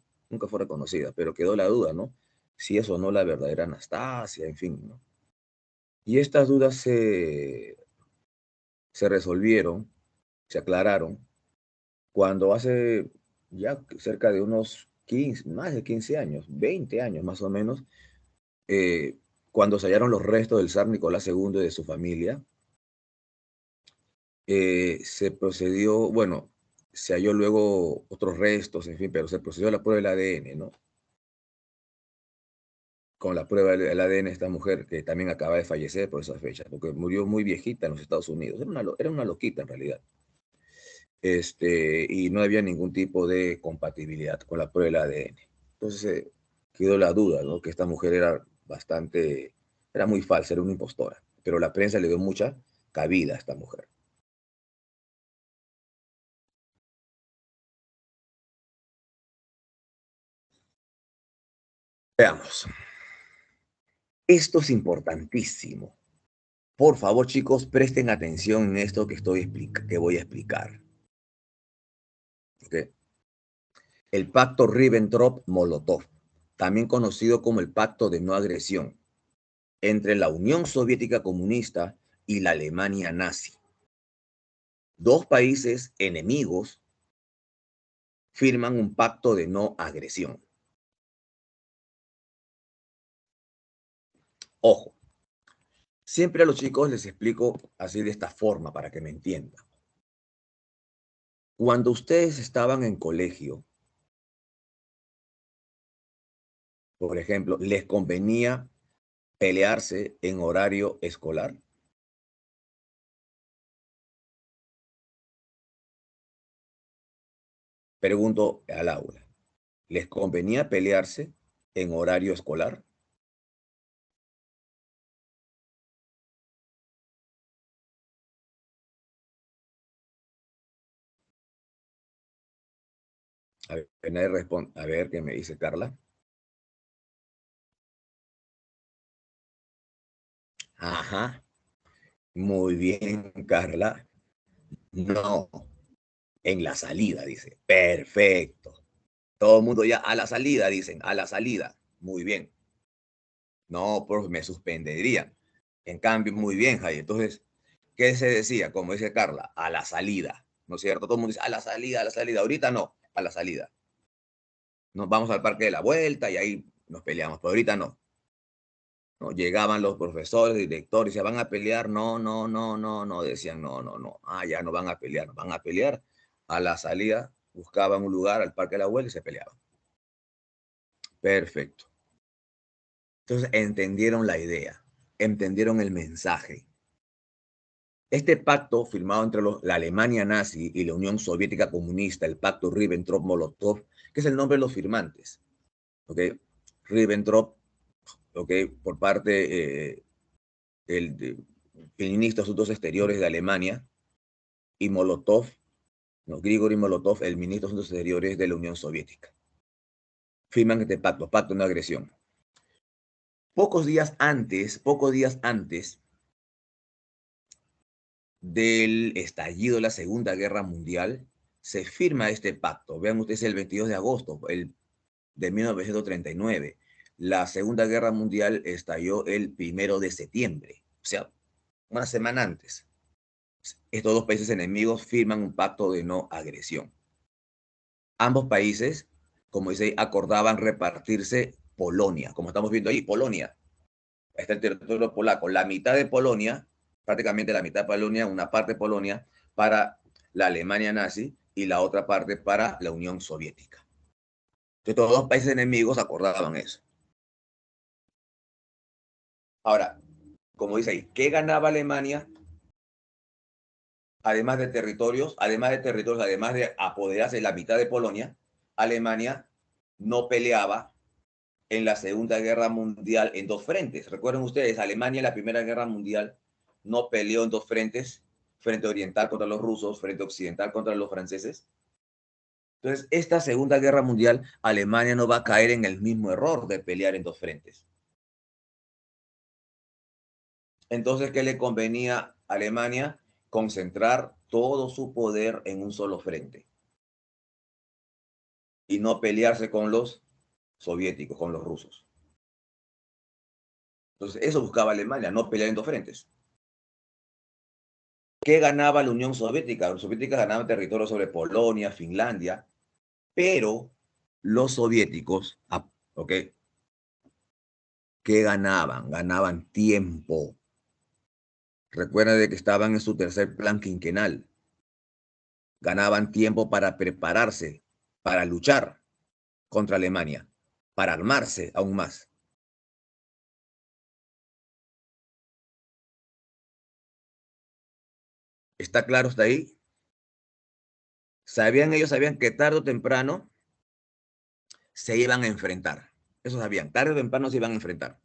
pero quedó la duda, ¿no? Si es o no la verdadera Anastasia, en fin, ¿no? Y estas dudas se resolvieron, se aclararon, cuando hace ya cerca de unos 15, más de 15 años, 20 años más o menos, eh, cuando se hallaron los restos del zar Nicolás II y de su familia, se procedió, bueno, se halló luego otros restos, en fin, pero se procedió a la prueba del ADN, ¿no? Con la prueba del ADN de esta mujer que también acaba de fallecer por esa fecha, porque murió muy viejita en los Estados Unidos. Era una loquita en realidad. Y no había ningún tipo de compatibilidad con la prueba del ADN. Entonces quedó la duda, ¿no? Que esta mujer era muy falsa, era una impostora, pero la prensa le dio mucha cabida a esta mujer. Veamos. Esto es importantísimo. Por favor, chicos, presten atención en esto que voy a explicar. ¿Okay? El pacto Ribbentrop-Molotov, también conocido como el pacto de no agresión, entre la Unión Soviética Comunista y la Alemania nazi. Dos países enemigos firman un pacto de no agresión. Ojo, siempre a los chicos les explico así de esta forma para que me entiendan. Cuando ustedes estaban en colegio, por ejemplo, ¿les convenía pelearse en horario escolar? Pregunto al aula. ¿Les convenía pelearse en horario escolar? A ver, nadie responde. A ver qué me dice Carla. Ajá, muy bien, Carla. No, en la salida, dice. Perfecto. Todo el mundo ya a la salida, dicen, a la salida. Muy bien. No, pues me suspenderían. En cambio, muy bien, Jay. Entonces, ¿qué se decía? Como dice Carla, a la salida. ¿No es cierto? Todo el mundo dice, a la salida, a la salida. Ahorita no, a la salida. Nos vamos al parque de la vuelta y ahí nos peleamos, pero ahorita no. No, llegaban los profesores, directores, ¿se van a pelear? No, no, no, no, no, decían, no, no, no. Ah, ya no van a pelear, no van a pelear. A la salida buscaban un lugar al parque de la vuelta y se peleaban. Perfecto. Entonces entendieron la idea, entendieron el mensaje. Este pacto firmado entre la Alemania nazi y la Unión Soviética comunista, el pacto Ribbentrop-Molotov, que es el nombre de los firmantes, ¿ok? Ribbentrop, ¿ok? Por parte el ministro de Asuntos Exteriores de Alemania, y Molotov, no, Grigori Molotov, el ministro de Asuntos Exteriores de la Unión Soviética. Firman este pacto, pacto de no agresión. Pocos días antes del estallido de la Segunda Guerra Mundial, se firma este pacto. Vean ustedes el 22 de agosto de 1939. La Segunda Guerra Mundial estalló el 1 de septiembre, o sea, una semana antes. Estos dos países enemigos firman un pacto de no agresión. Ambos países, como dice, acordaban repartirse Polonia, como estamos viendo ahí, Polonia. Está el territorio polaco, la mitad de Polonia, prácticamente la mitad de Polonia, una parte de Polonia para la Alemania nazi y la otra parte para la Unión Soviética. Entonces, todos los países enemigos acordaban eso. Ahora, como dice ahí, ¿qué ganaba Alemania? Además de apoderarse de la mitad de Polonia, Alemania no peleaba en la Segunda Guerra Mundial en dos frentes. Recuerden ustedes, Alemania en la Primera Guerra Mundial no peleó en dos frentes, frente oriental contra los rusos, frente occidental contra los franceses. Entonces, esta Segunda Guerra Mundial, Alemania no va a caer en el mismo error de pelear en dos frentes. Entonces, ¿qué le convenía a Alemania? Concentrar todo su poder en un solo frente y no pelearse con los soviéticos, con los rusos. Entonces, eso buscaba Alemania, no pelear en dos frentes. ¿Qué ganaba la Unión Soviética? Los soviéticos ganaban territorio sobre Polonia, Finlandia, pero los soviéticos, ¿ok? ¿Qué ganaban? Ganaban tiempo. Recuerda de que estaban en su tercer plan quinquenal. Ganaban tiempo para prepararse, para luchar contra Alemania, para armarse aún más. ¿Está claro hasta ahí? Ellos sabían que tarde o temprano se iban a enfrentar. Eso sabían, tarde o temprano se iban a enfrentar.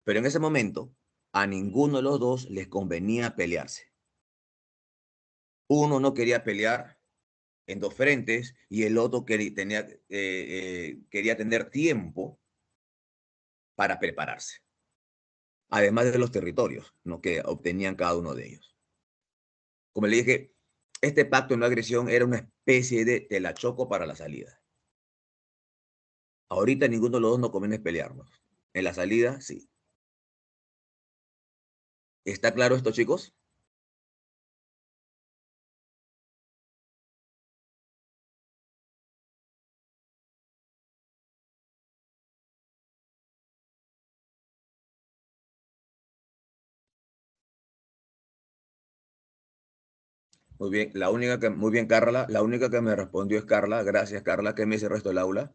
Pero en ese momento, a ninguno de los dos les convenía pelearse. Uno no quería pelear en dos frentes y el otro quería tener tiempo para prepararse, además de los territorios, ¿no?, que obtenían cada uno de ellos. Como le dije, este pacto de no agresión era una especie de telachoco para la salida. Ahorita ninguno de los dos no conviene pelearnos. En la salida, sí. ¿Está claro esto, chicos? Muy bien, muy bien, Carla. La única que me respondió es Carla. Gracias, Carla. ¿Qué me dice el resto del aula?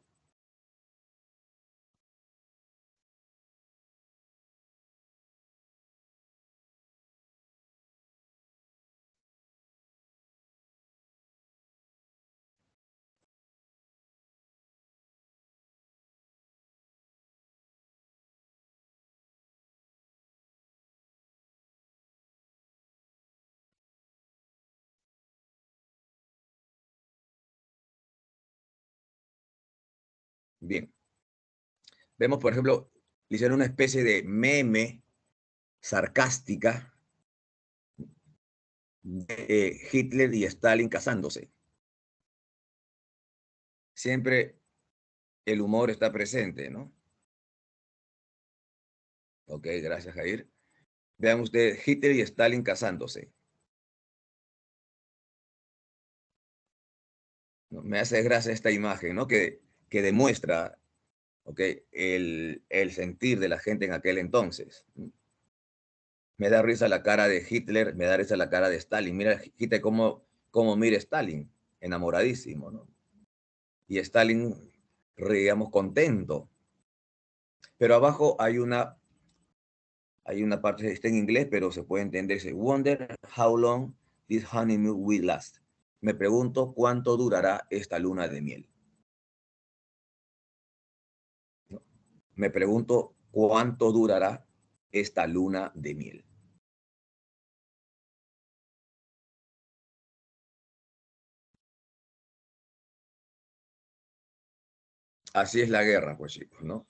Bien. Vemos, por ejemplo, le hicieron una especie de meme sarcástica de Hitler y Stalin casándose. Siempre el humor está presente, ¿no? Ok, gracias, Jair. Vean ustedes, Hitler y Stalin casándose. ¿No? Me hace gracia esta imagen, ¿no? Que demuestra, ok, el sentir de la gente en aquel entonces. Me da risa la cara de Hitler, me da risa la cara de Stalin. Mira, Hitler cómo mira Stalin, enamoradísimo, ¿no? Y Stalin, digamos, contento. Pero abajo hay una parte, está en inglés, pero se puede entender. Dice, wonder how long this honeymoon will last. Me pregunto cuánto durará esta luna de miel. ¿No? Me pregunto cuánto durará esta luna de miel. Así es la guerra, pues chicos, ¿no?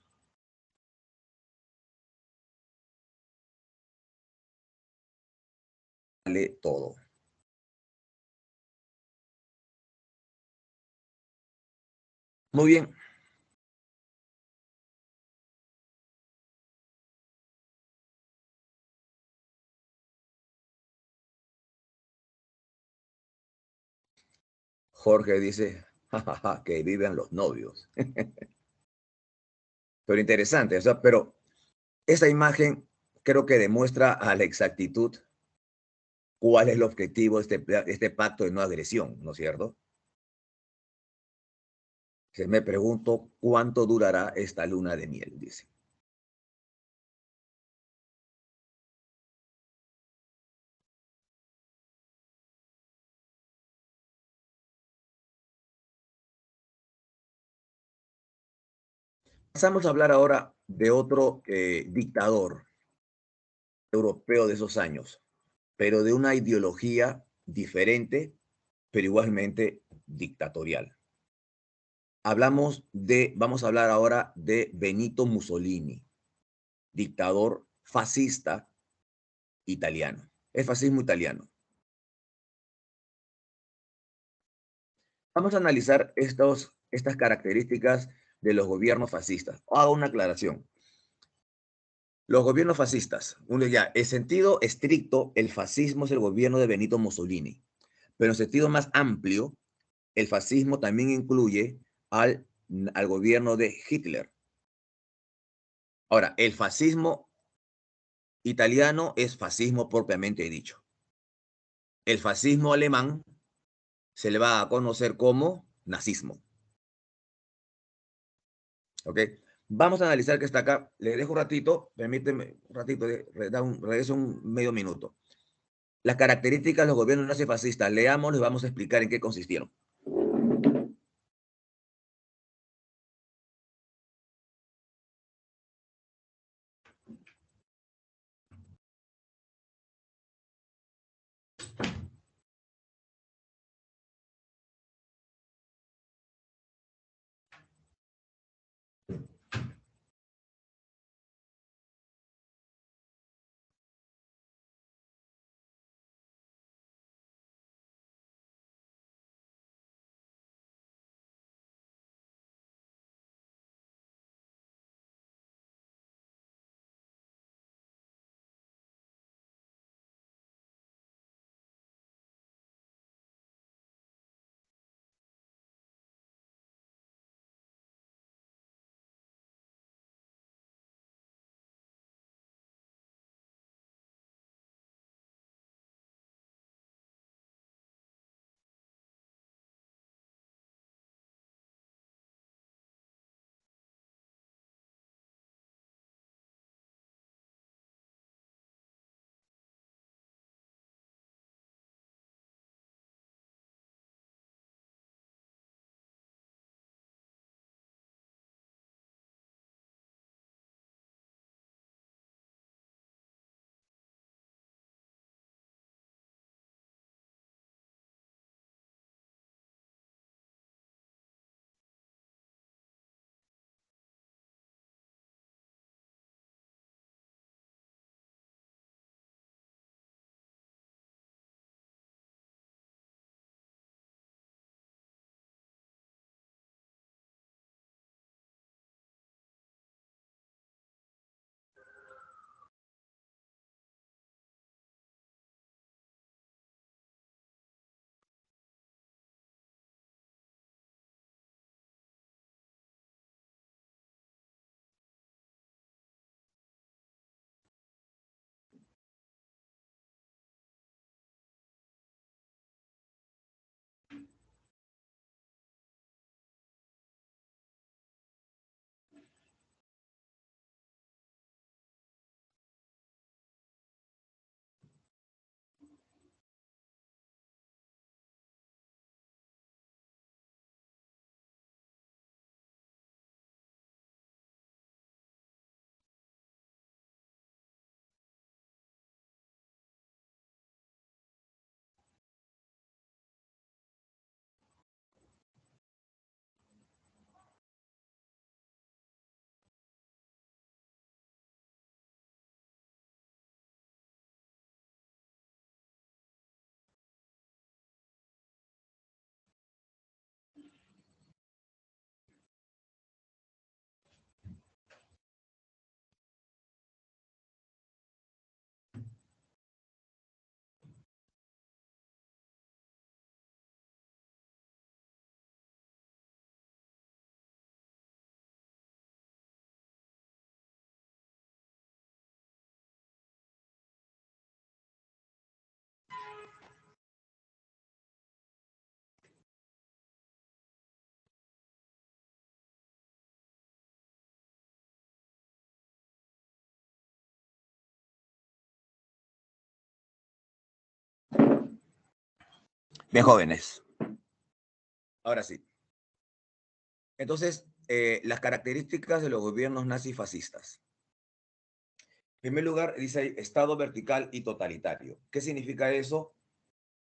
Vale todo. Muy bien. Jorge dice, jajaja, que vivan los novios. Pero interesante, o sea, pero esa imagen creo que demuestra a la exactitud cuál es el objetivo de este pacto de no agresión, ¿no es cierto? Que me pregunto cuánto durará esta luna de miel, dice. Pasamos a hablar ahora de otro dictador europeo de esos años, pero de una ideología diferente, pero igualmente dictatorial. Vamos a hablar ahora de Benito Mussolini, dictador fascista italiano. Es fascismo italiano. Vamos a analizar estas características de los gobiernos fascistas. Hago una aclaración. Los gobiernos fascistas, en sentido estricto, el fascismo es el gobierno de Benito Mussolini, pero en sentido más amplio, el fascismo también incluye al gobierno de Hitler. Ahora, el fascismo italiano es fascismo propiamente dicho. El fascismo alemán se le va a conocer como nazismo. ¿Ok? Vamos a analizar que está acá. Le dejo un ratito, permíteme un ratito, regreso un medio minuto. Las características de los gobiernos nazifascistas, leamos, les vamos a explicar en qué consistieron. Bien, jóvenes. Ahora sí. Entonces, las características de los gobiernos nazifascistas. En primer lugar, dice Estado vertical y totalitario. ¿Qué significa eso?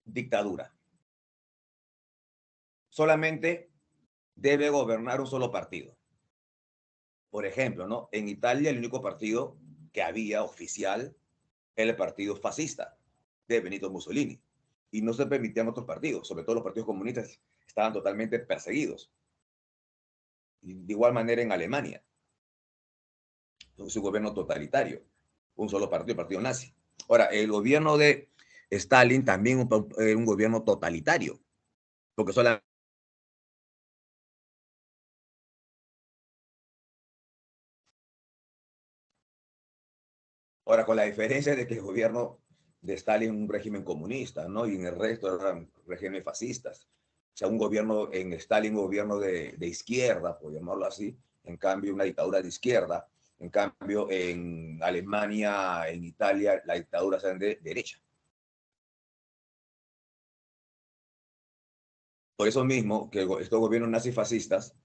Dictadura. Solamente debe gobernar un solo partido. Por ejemplo, ¿no? En Italia el único partido que había oficial era el partido fascista de Benito Mussolini. Y no se permitían otros partidos, sobre todo los partidos comunistas estaban totalmente perseguidos. Y de igual manera en Alemania, es un gobierno totalitario, un solo partido, el partido nazi. Ahora, el gobierno de Stalin también era un gobierno totalitario, porque solamente. Ahora, con la diferencia de que el gobierno de Stalin es un régimen comunista, ¿no? Y en el resto eran regímenes fascistas. O sea, un gobierno en Stalin, un gobierno de izquierda, por llamarlo así, en cambio una dictadura de izquierda, en cambio en Alemania, en Italia, la dictadura es de derecha. Por eso mismo que estos gobiernos nazifascistas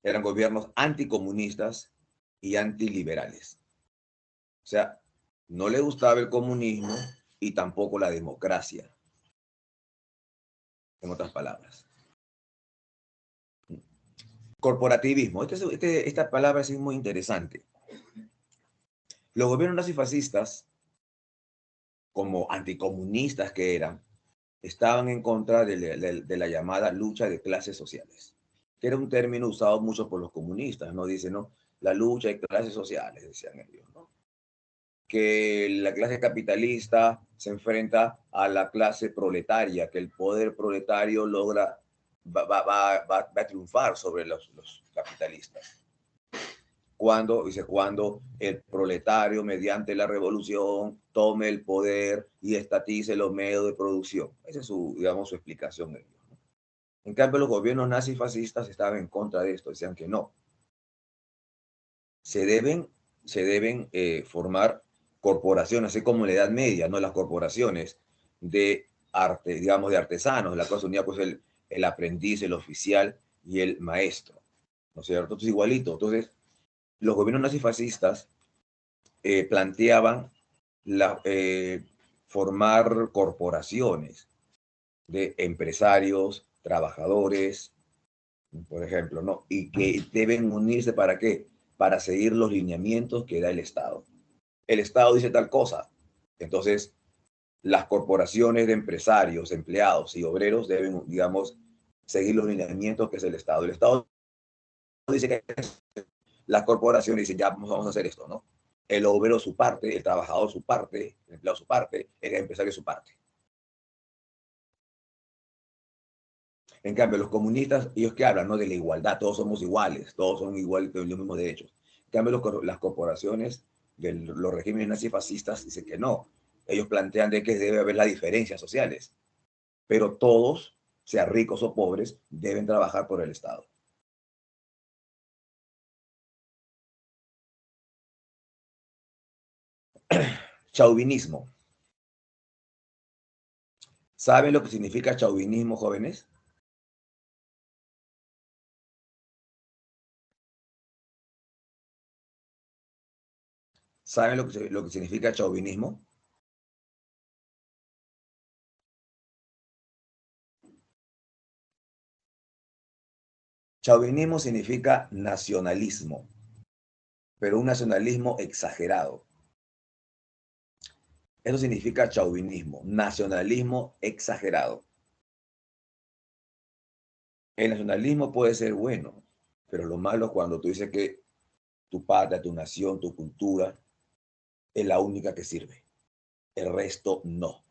eran gobiernos anticomunistas y antiliberales. O sea, no le gustaba el comunismo y tampoco la democracia, en otras palabras. Corporativismo. Esta palabra sí es muy interesante. Los gobiernos nazifascistas, como anticomunistas que eran, estaban en contra de la llamada lucha de clases sociales, que era un término usado mucho por los comunistas, ¿no? Dicen, ¿no? La lucha de clases sociales, decían ellos, ¿no? Que la clase capitalista se enfrenta a la clase proletaria, que el poder proletario va a triunfar sobre los capitalistas. Cuando el proletario, mediante la revolución, tome el poder y estatice los medios de producción. Esa es su, digamos, su explicación. En cambio, los gobiernos nazifascistas estaban en contra de esto, decían que no. Se deben, se deben formar corporaciones, así como en la Edad Media, ¿no? Las corporaciones de arte, digamos, de artesanos, la cosa unida pues el aprendiz, el oficial y el maestro, ¿no es cierto? Entonces, igualito. Entonces, los gobiernos nazifascistas planteaban formar corporaciones de empresarios, trabajadores, por ejemplo, ¿no? Y que deben unirse ¿para qué? Para seguir los lineamientos que da el Estado. El Estado dice tal cosa, entonces las corporaciones de empresarios, empleados y obreros deben, digamos, seguir los lineamientos que es el Estado. El Estado dice que las corporaciones dicen, ya vamos a hacer esto, ¿no? El obrero su parte, el trabajador su parte, el empleado su parte, el empresario su parte. En cambio, los comunistas, ellos que hablan, ¿no? De la igualdad, todos somos iguales, todos son iguales, los mismos derechos. En cambio, las corporaciones de los regímenes nazifascistas dicen que no. Ellos plantean de que debe haber las diferencias sociales, pero todos, sean ricos o pobres, deben trabajar por el Estado. Chauvinismo. ¿Saben lo que significa chauvinismo, jóvenes? ¿Saben lo que significa chauvinismo? Chauvinismo significa nacionalismo, pero un nacionalismo exagerado. Eso significa chauvinismo, nacionalismo exagerado. El nacionalismo puede ser bueno, pero lo malo es cuando tú dices que tu patria, tu nación, tu cultura es la única que sirve. El resto no.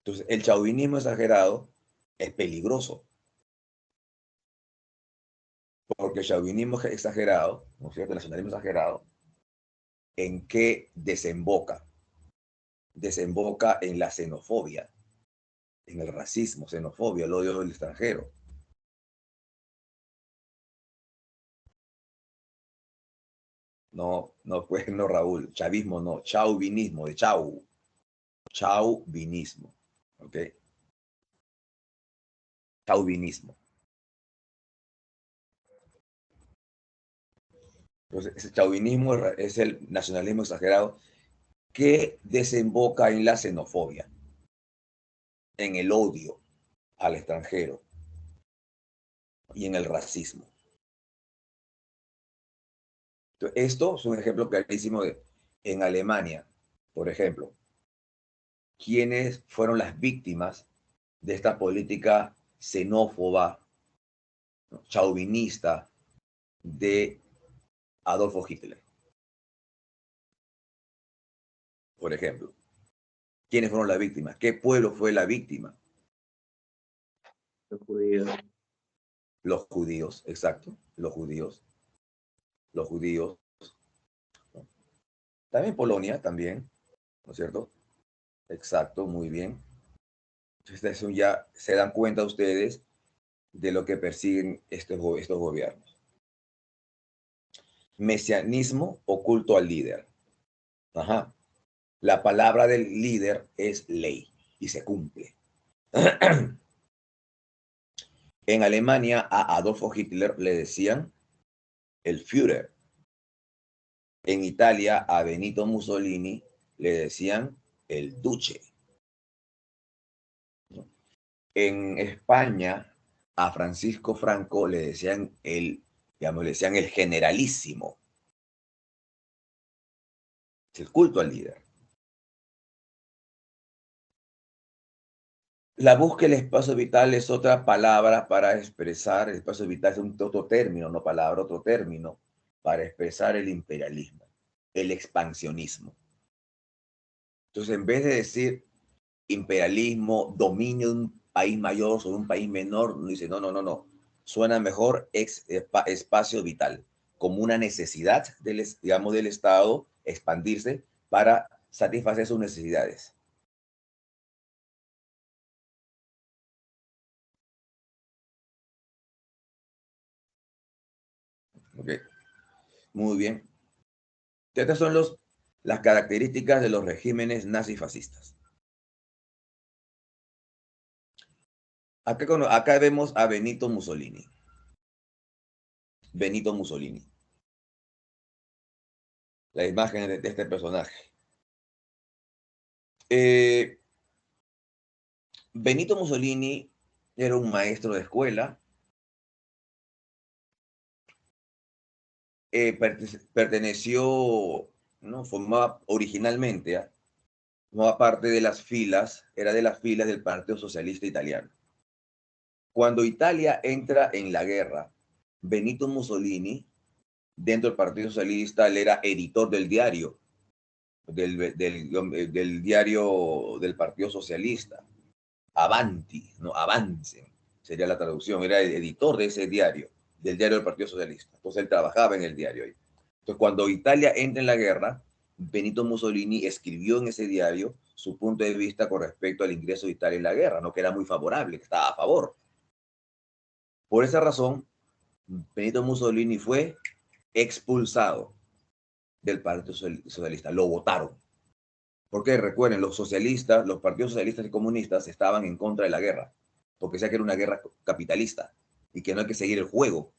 Entonces, el chauvinismo exagerado es peligroso, porque el chauvinismo exagerado, ¿no es cierto? El nacionalismo exagerado, ¿en qué desemboca? Desemboca en la xenofobia, en el racismo, xenofobia, el odio del extranjero. No, no, pues no, Raúl, chavismo no, chauvinismo, de chau, Chauvinismo. ¿Ok? Chauvinismo. Entonces, ese chauvinismo es el nacionalismo exagerado que desemboca en la xenofobia, en el odio al extranjero y en el racismo. Entonces, esto es un ejemplo clarísimo de en Alemania, por ejemplo, quiénes fueron las víctimas de esta política xenófoba, ¿no? Chauvinista de Adolfo Hitler, por ejemplo. ¿Quiénes fueron las víctimas? ¿Qué pueblo fue la víctima? Los judíos. Los judíos, exacto, los judíos. Los judíos. ¿No? También Polonia, también, ¿no es cierto? Exacto, muy bien. Entonces, eso ya se dan cuenta ustedes de lo que persiguen estos gobiernos. Mesianismo o culto al líder. Ajá. La palabra del líder es ley y se cumple. En Alemania a Adolfo Hitler le decían el Führer. En Italia a Benito Mussolini le decían el Duce. En España a Francisco Franco le decían digamos, le decían el generalísimo. Es el culto al líder. La búsqueda del espacio vital es otra palabra para expresar, el espacio vital es otro término, no palabra, otro término para expresar el imperialismo, el expansionismo. Entonces, en vez de decir imperialismo, dominio de un país mayor sobre un país menor, dice, no, no, no, no. Suena mejor espacio vital, como una necesidad digamos, del Estado expandirse para satisfacer sus necesidades. Okay. Muy bien. Estas son las características de los regímenes nazifascistas. Acá vemos a Benito Mussolini. Benito Mussolini. La imagen de este personaje. Benito Mussolini era un maestro de escuela. Perteneció, ¿no? Formaba originalmente, formaba parte de las filas, era de las filas del Partido Socialista Italiano. Cuando Italia entra en la guerra, Benito Mussolini, dentro del Partido Socialista, él era editor del diario, del diario del Partido Socialista, Avanti, no, Avance, sería la traducción, era el editor de ese diario, del diario del Partido Socialista. Entonces él trabajaba en el diario ahí. Entonces, cuando Italia entra en la guerra, Benito Mussolini escribió en ese diario su punto de vista con respecto al ingreso de Italia en la guerra, ¿no? Que era muy favorable, que estaba a favor. Por esa razón, Benito Mussolini fue expulsado del Partido Socialista, lo votaron. Porque recuerden, los socialistas, los partidos socialistas y comunistas estaban en contra de la guerra, porque decía que era una guerra capitalista y que no hay que seguir el juego,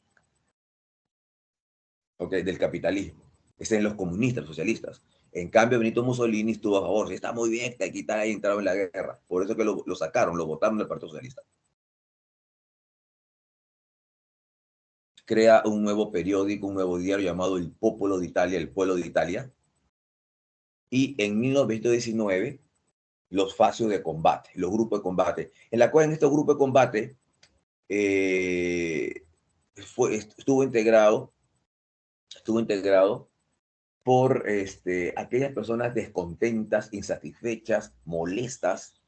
¿okay? Del capitalismo. Ese en los comunistas, los socialistas. En cambio, Benito Mussolini estuvo a favor. Sí, está muy bien que quitar ahí entrado en la guerra. Por eso que lo sacaron, lo votaron del Partido Socialista. Crea un nuevo periódico, un nuevo diario llamado El Popolo de Italia, El Pueblo de Italia. Y en 1919, los facios de combate, los grupos de combate, en la cual en estos grupos de combate estuvo integrado por aquellas personas descontentas, insatisfechas, molestas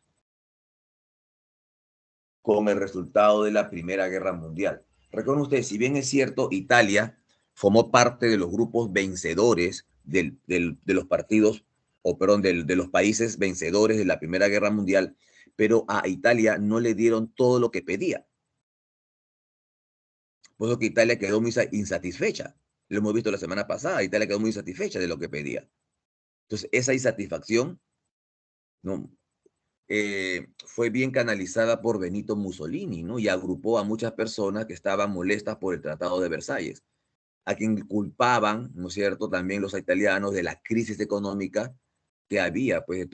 con el resultado de la Primera Guerra Mundial. Recuerden ustedes, si bien es cierto, Italia formó parte de los grupos vencedores de los partidos, o perdón, de los países vencedores de la Primera Guerra Mundial, pero a Italia no le dieron todo lo que pedía. Por eso que Italia quedó muy insatisfecha. Lo hemos visto la semana pasada, Italia quedó muy insatisfecha de lo que pedía. Entonces, esa insatisfacción ¿no? Fue bien canalizada por Benito Mussolini, ¿no? Y agrupó a muchas personas que estaban molestas por el Tratado de Versalles, a quien culpaban, ¿no es cierto?, también los italianos de la crisis económica que había, pues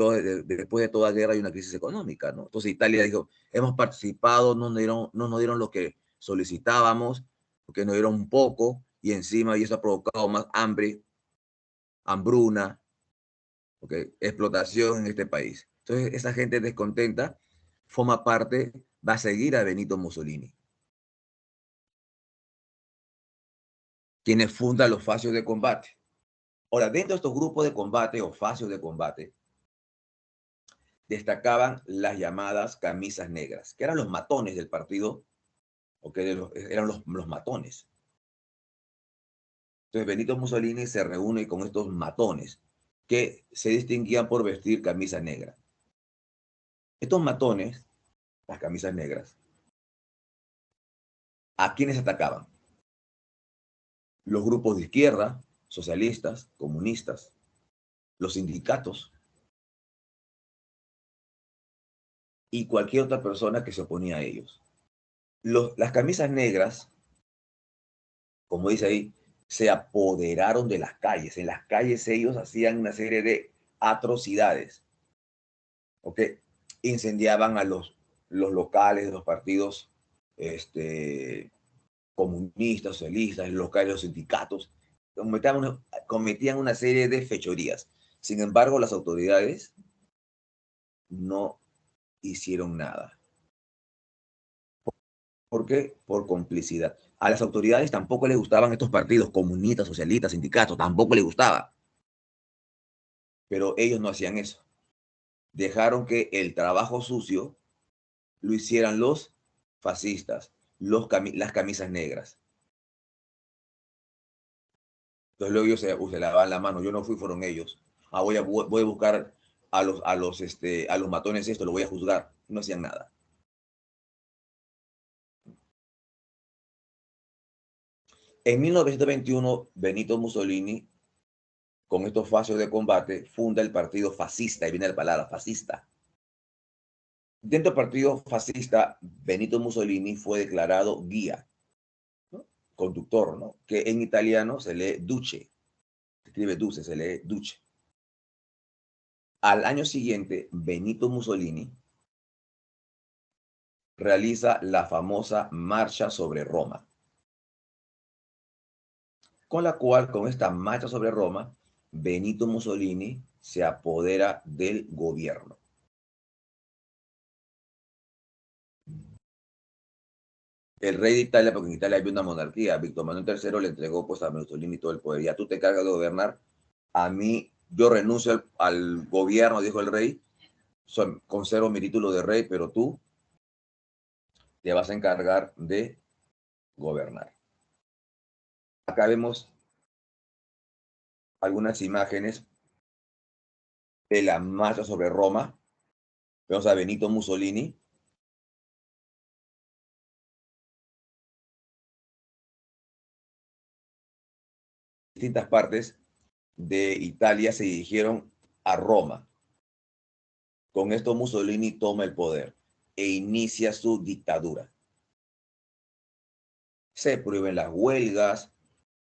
después de toda guerra hay una crisis económica, ¿no? Entonces Italia dijo, hemos participado, no nos dieron lo que solicitábamos, porque nos dieron un poco, y encima y eso ha provocado más hambre, hambruna, ¿okay? Explotación en este país. Entonces esa gente descontenta forma parte, va a seguir a Benito Mussolini, quienes fundan los facios de combate. Ahora, dentro de estos grupos de combate o facios de combate, destacaban las llamadas camisas negras, que eran los matones del partido, o que eran los matones. Entonces Benito Mussolini se reúne con estos matones, que se distinguían por vestir camisa negra. Estos matones, las camisas negras, ¿a quiénes atacaban? Los grupos de izquierda, socialistas, comunistas, los sindicatos y cualquier otra persona que se oponía a ellos. Las camisas negras, como dice ahí, se apoderaron de las calles. En las calles ellos hacían una serie de atrocidades. ¿Ok? Incendiaban a los locales de los partidos comunistas, socialistas, los locales de los sindicatos. Cometían una serie de fechorías. Sin embargo, las autoridades no hicieron nada. ¿Por qué? Por complicidad. A las autoridades tampoco les gustaban estos partidos comunistas, socialistas, sindicatos, tampoco les gustaba. Pero ellos no hacían eso. Dejaron que el trabajo sucio lo hicieran los fascistas, las camisas negras. Entonces luego ellos se lavaban la mano. Yo no fui, fueron ellos. Voy a buscar a los matones esto, lo voy a juzgar. No hacían nada. En 1921, Benito Mussolini, con estos facios de combate, funda el partido fascista, y viene la palabra fascista. Dentro del partido fascista, Benito Mussolini fue declarado guía, ¿no? Conductor, ¿no? Que en italiano se lee duce, se escribe duce, se lee duce. Al año siguiente, Benito Mussolini realiza la famosa Marcha sobre Roma, con la cual, con esta marcha sobre Roma, Benito Mussolini se apodera del gobierno. El rey de Italia, porque en Italia había una monarquía, Víctor Manuel III le entregó pues a Mussolini todo el poder. Ya tú te cargas de gobernar, a mí, yo renuncio al gobierno, dijo el rey, conservo mi título de rey, pero tú te vas a encargar de gobernar. Acá vemos algunas imágenes de la marcha sobre Roma. Vemos a Benito Mussolini. Distintas partes de Italia se dirigieron a Roma. Con esto Mussolini toma el poder e inicia su dictadura. Se prohíben las huelgas,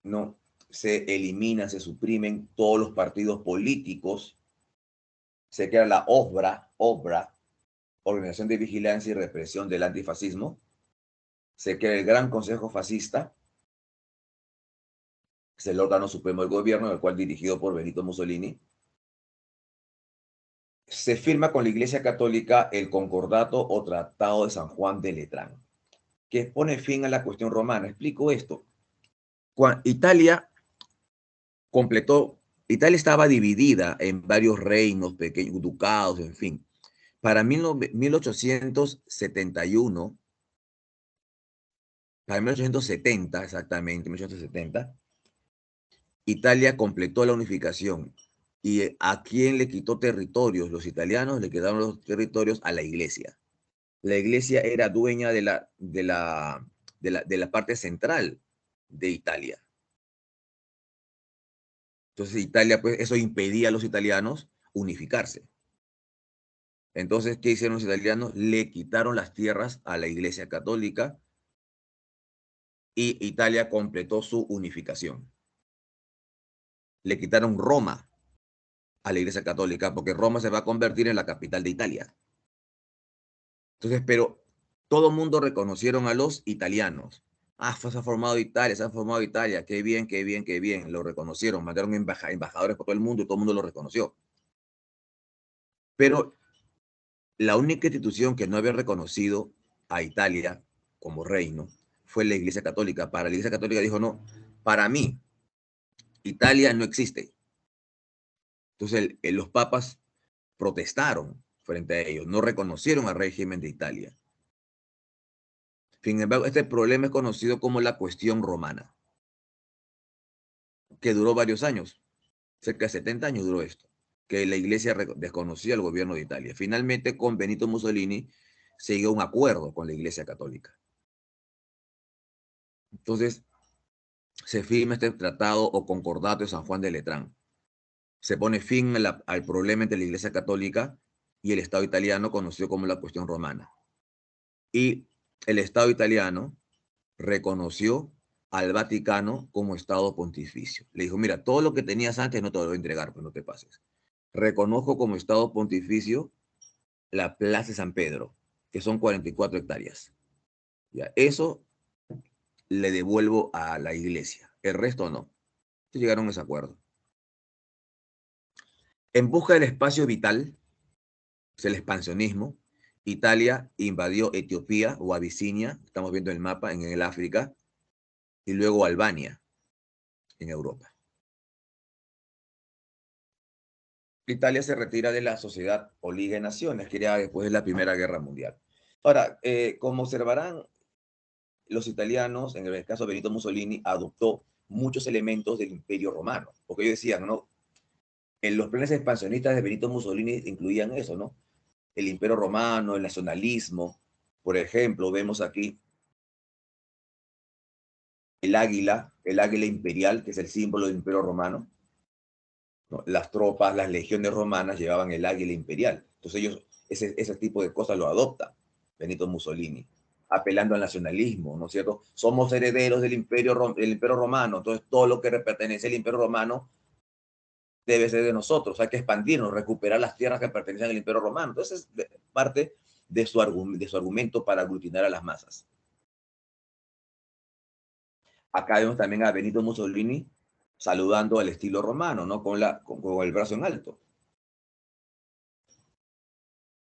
¿no? Se eliminan, se suprimen todos los partidos políticos, se crea la OBRA, Organización de Vigilancia y Represión del Antifascismo, se crea el Gran Consejo Fascista, es el órgano supremo del gobierno, el cual dirigido por Benito Mussolini. Se firma con la Iglesia Católica el Concordato o Tratado de San Juan de Letrán, que pone fin a la cuestión romana. Explico esto. Italia Italia estaba dividida en varios reinos, pequeños ducados, en fin. Para 1871, para 1870 exactamente, 1870, Italia completó la unificación. ¿Y a quién le quitó territorios? Los italianos le quedaron los territorios a la iglesia. La iglesia era dueña de la parte central de Italia. Entonces Italia, pues eso impedía a los italianos unificarse. Entonces, ¿qué hicieron los italianos? Le quitaron las tierras a la Iglesia Católica y Italia completó su unificación. Le quitaron Roma a la Iglesia Católica porque Roma se va a convertir en la capital de Italia. Entonces, pero todo el mundo reconocieron a los italianos. Ah, se ha formado Italia, se ha formado Italia. Qué bien, qué bien, qué bien. Lo reconocieron, mandaron embajadores por todo el mundo y todo el mundo lo reconoció. Pero la única institución que no había reconocido a Italia como reino fue la Iglesia Católica. Para la Iglesia Católica dijo, no, para mí, Italia no existe. Entonces los papas protestaron frente a ellos, no reconocieron al régimen de Italia. Sin embargo, este problema es conocido como la cuestión romana, que duró varios años, cerca de 70 años duró esto, que la Iglesia desconocía al gobierno de Italia. Finalmente, con Benito Mussolini, se llegó a un acuerdo con la Iglesia Católica. Entonces, se firma este tratado o concordato de San Juan de Letrán. Se pone fin al problema entre la Iglesia Católica y el Estado italiano, conocido como la cuestión romana. Y el Estado italiano reconoció al Vaticano como Estado pontificio. Le dijo, mira, todo lo que tenías antes no te lo voy a entregar, pues no te pases. Reconozco como Estado pontificio la Plaza de San Pedro, que son 44 hectáreas. Ya, eso le devuelvo a la iglesia, el resto no. Llegaron a ese acuerdo. En busca del espacio vital, es el expansionismo, Italia invadió Etiopía o Abisinia, estamos viendo el mapa en el África, y luego Albania en Europa. Italia se retira de la sociedad o Liga de Naciones, creada después de la Primera Guerra Mundial. Ahora, como observarán, los italianos, en el caso de Benito Mussolini, adoptó muchos elementos del Imperio Romano, porque ellos decían, ¿no? En los planes expansionistas de Benito Mussolini incluían eso, ¿no? El Imperio Romano, el nacionalismo. Por ejemplo, vemos aquí el águila imperial, que es el símbolo del Imperio Romano, ¿no? Las tropas, las legiones romanas llevaban el águila imperial. Entonces ellos ese tipo de cosas lo adoptan, Benito Mussolini, apelando al nacionalismo, ¿no es cierto? Somos herederos del Imperio Romano, entonces todo lo que pertenece al Imperio Romano debe ser de nosotros, hay que expandirnos, recuperar las tierras que pertenecen al Imperio Romano. Entonces es parte de su argumento para aglutinar a las masas. Acá vemos también a Benito Mussolini saludando al estilo romano, ¿no? Con el brazo en alto.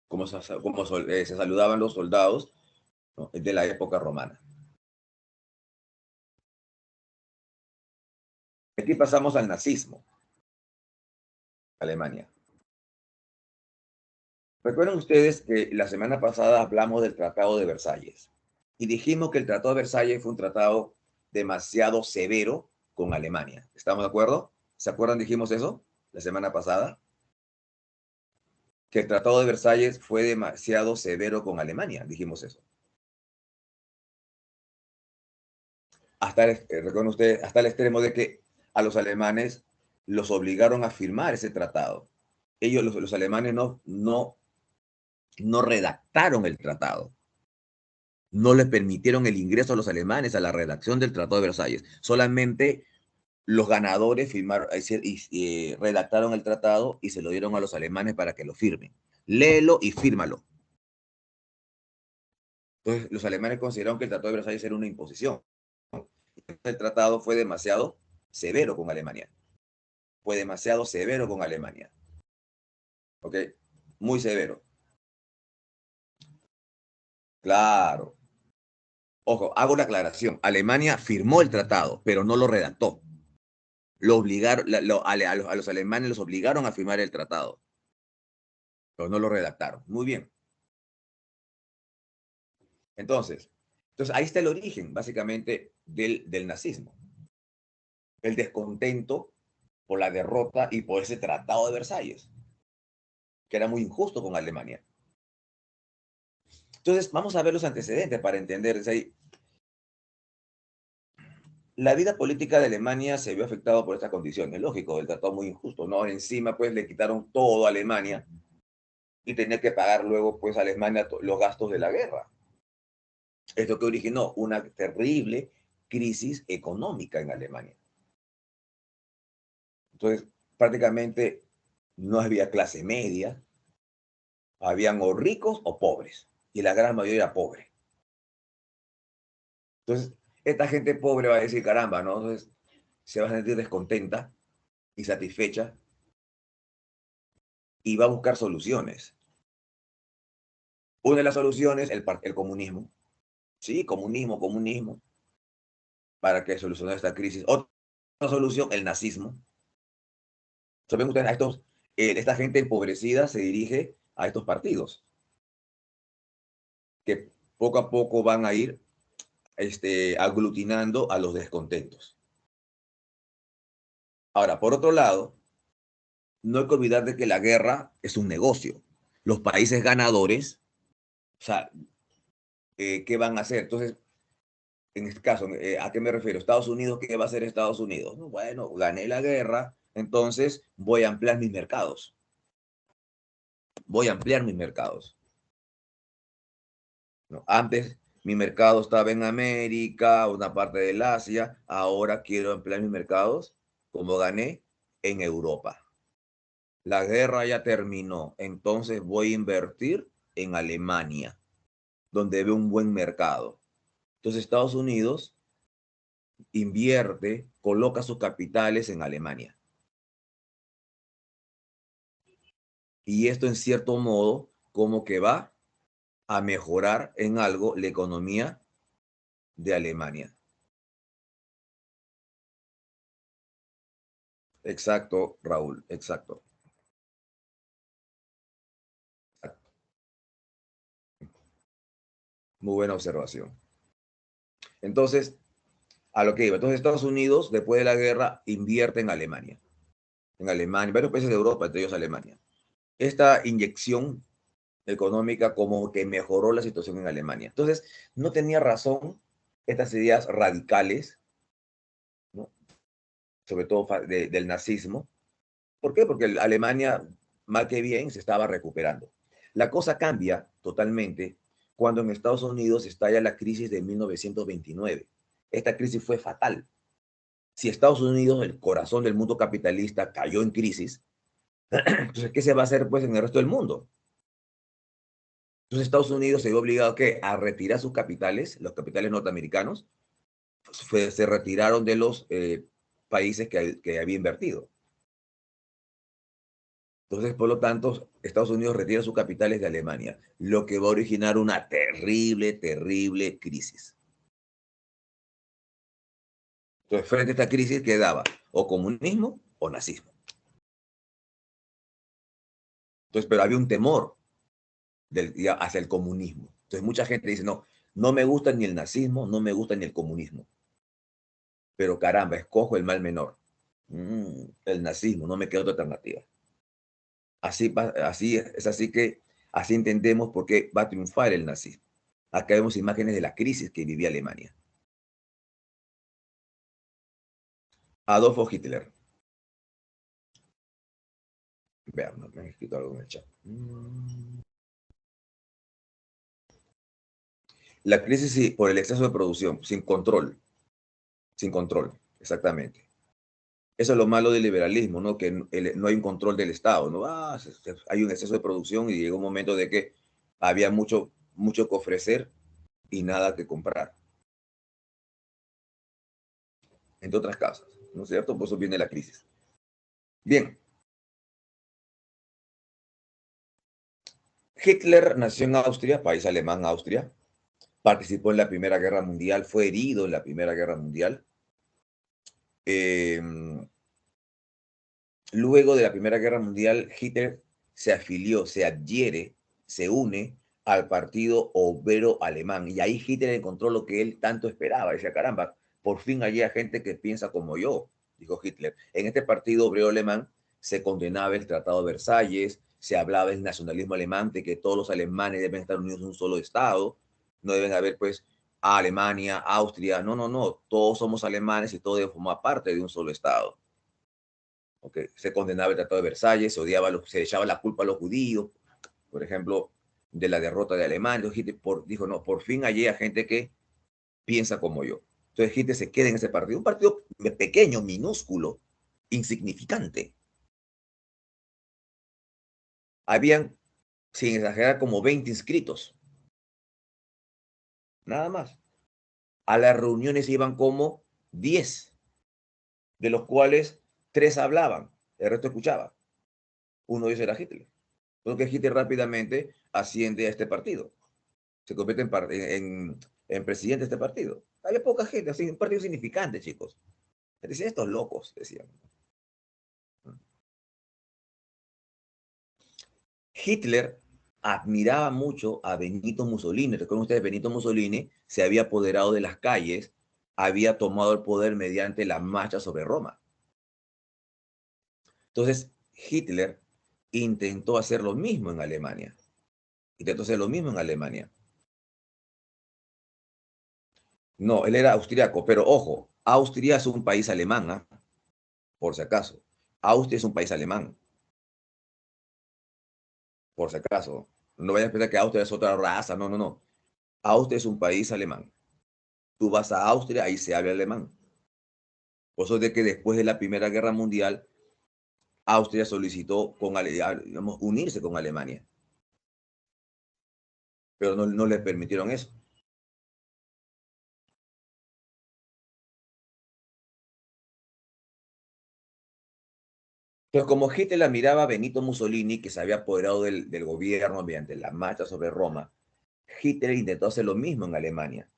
Como se saludaban los soldados, ¿no? De la época romana. Aquí pasamos al nazismo, Alemania. Recuerden ustedes que la semana pasada hablamos del Tratado de Versalles y dijimos que el Tratado de Versalles fue un tratado demasiado severo con Alemania. ¿Estamos de acuerdo? ¿Se acuerdan? Dijimos eso la semana pasada. Que el Tratado de Versalles fue demasiado severo con Alemania. Dijimos eso. Recuerden ustedes, hasta el extremo de que a los alemanes los obligaron a firmar ese tratado. Ellos, los alemanes, no redactaron el tratado. No le permitieron el ingreso a los alemanes a la redacción del Tratado de Versalles. Solamente los ganadores firmaron, redactaron el tratado y se lo dieron a los alemanes para que lo firmen. Léelo y fírmalo. Entonces, los alemanes consideraron que el Tratado de Versalles era una imposición. El tratado fue demasiado severo con Alemania. Fue demasiado severo con Alemania. ¿Ok? Muy severo. Claro. Ojo, hago una aclaración. Alemania firmó el tratado, pero no lo redactó. Lo obligaron, a los alemanes los obligaron a firmar el tratado, pero no lo redactaron. Muy bien. Entonces ahí está el origen, básicamente, del nazismo. El descontento por la derrota y por ese tratado de Versalles, que era muy injusto con Alemania. Entonces, vamos a ver los antecedentes para entender. La vida política de Alemania se vio afectada por esta condición. Es lógico, el tratado muy injusto, ¿no? Encima, pues, le quitaron todo a Alemania y tenía que pagar luego pues a Alemania los gastos de la guerra. Esto que originó una terrible crisis económica en Alemania. Entonces, prácticamente no había clase media, habían o ricos o pobres, y la gran mayoría era pobre. Entonces, esta gente pobre va a decir, caramba, ¿no? Entonces, se va a sentir descontenta y satisfecha y va a buscar soluciones. Una de las soluciones, el comunismo. Sí, comunismo, para que solucione esta crisis. Otra solución, el nazismo. ¿Saben ustedes? Esta gente empobrecida se dirige a estos partidos, que poco a poco van a ir aglutinando a los descontentos. Ahora, por otro lado, no hay que olvidar de que la guerra es un negocio. Los países ganadores, o sea, ¿qué van a hacer? Entonces, en este caso, ¿a qué me refiero? Estados Unidos, ¿qué va a hacer Estados Unidos? No, bueno, gané la guerra, entonces voy a ampliar mis mercados. Voy a ampliar mis mercados. ¿No? Antes mi mercado estaba en América, una parte del Asia, ahora quiero ampliar mis mercados, como gané, en Europa. La guerra ya terminó, entonces voy a invertir en Alemania, donde veo un buen mercado. Entonces Estados Unidos invierte, coloca sus capitales en Alemania. Y esto en cierto modo como que va a mejorar en algo la economía de Alemania. Exacto, Raúl, exacto. Muy buena observación. Entonces, a lo que iba. Entonces, Estados Unidos, después de la guerra, invierte en Alemania. En Alemania, varios países de Europa, entre ellos Alemania. Esta inyección económica como que mejoró la situación en Alemania. Entonces, no tenía razón estas ideas radicales, ¿no? Sobre todo del nazismo. ¿Por qué? Porque Alemania, mal que bien, se estaba recuperando. La cosa cambia totalmente cuando en Estados Unidos estalla la crisis de 1929. Esta crisis fue fatal. Si Estados Unidos, el corazón del mundo capitalista, cayó en crisis, entonces, ¿qué se va a hacer pues en el resto del mundo? Entonces, Estados Unidos se vio obligado ¿qué? A retirar sus capitales, los capitales norteamericanos, se retiraron de los países que había invertido. Entonces, por lo tanto, Estados Unidos retira sus capitales de Alemania, lo que va a originar una terrible, terrible crisis. Entonces, frente a esta crisis quedaba o comunismo o nazismo. Entonces, pero había un temor hacia el comunismo. Entonces, mucha gente dice, no, no me gusta ni el nazismo, no me gusta ni el comunismo. Pero caramba, escojo el mal menor. El nazismo, no me queda otra alternativa. Así es así que así entendemos por qué va a triunfar el nazismo. Acá vemos imágenes de la crisis que vivía Alemania. Adolfo Hitler. Vean, me han escrito algo en el chat. La crisis sí, por el exceso de producción, sin control, exactamente. Eso es lo malo del liberalismo, ¿no? Que no hay un control del Estado, ¿no? Hay un exceso de producción y llegó un momento de que había mucho, mucho que ofrecer y nada que comprar. Entre otras causas, ¿no es cierto? Por eso viene la crisis. Bien. Hitler nació en Austria, país alemán, Austria. Participó en la Primera Guerra Mundial, fue herido en la Primera Guerra Mundial. Eh, Luego de la Primera Guerra Mundial, Hitler se afilió, se adhiere, se une al Partido Obrero Alemán. Y ahí Hitler encontró lo que él tanto esperaba. Decía, caramba, por fin hay gente que piensa como yo, dijo Hitler. En este Partido Obrero Alemán se condenaba el Tratado de Versalles, se hablaba del nacionalismo alemán, de que todos los alemanes deben estar unidos en un solo Estado, no deben haber pues a Alemania, Austria, no, todos somos alemanes y todos deben formar parte de un solo Estado. Okay. Se condenaba el Tratado de Versalles, se echaba la culpa a los judíos. por ejemplo, de la derrota de Alemania. Hitler dijo, no, por fin hallé a gente que piensa como yo. Entonces Hitler se queda en ese partido, un partido pequeño, minúsculo, insignificante. Habían, sin exagerar, como 20 inscritos, nada más. A las reuniones iban como 10, de los cuales 3 hablaban, el resto escuchaba. Uno de ellos era Hitler. Entonces Hitler rápidamente asciende a este partido. Se convierte en presidente de este partido. Había poca gente, así, un partido significante, chicos. Decían, estos locos, decían. Hitler admiraba mucho a Benito Mussolini. Recuerden ustedes, Benito Mussolini se había apoderado de las calles, había tomado el poder mediante la marcha sobre Roma. Entonces, Hitler intentó hacer lo mismo en Alemania. Intentó hacer lo mismo en Alemania. No, él era austriaco, pero ojo, Austria es un país alemán, ¿eh? Por si acaso. Austria es un país alemán, por si acaso. No vayas a pensar que Austria es otra raza, no, no, no. Austria es un país alemán. Tú vas a Austria, ahí se habla alemán. Por eso de que después de la Primera Guerra Mundial, Austria solicitó digamos, unirse con Alemania, pero no les permitieron eso. Entonces, como Hitler admiraba a Benito Mussolini, que se había apoderado del gobierno mediante la marcha sobre Roma, Hitler intentó hacer lo mismo en Alemania.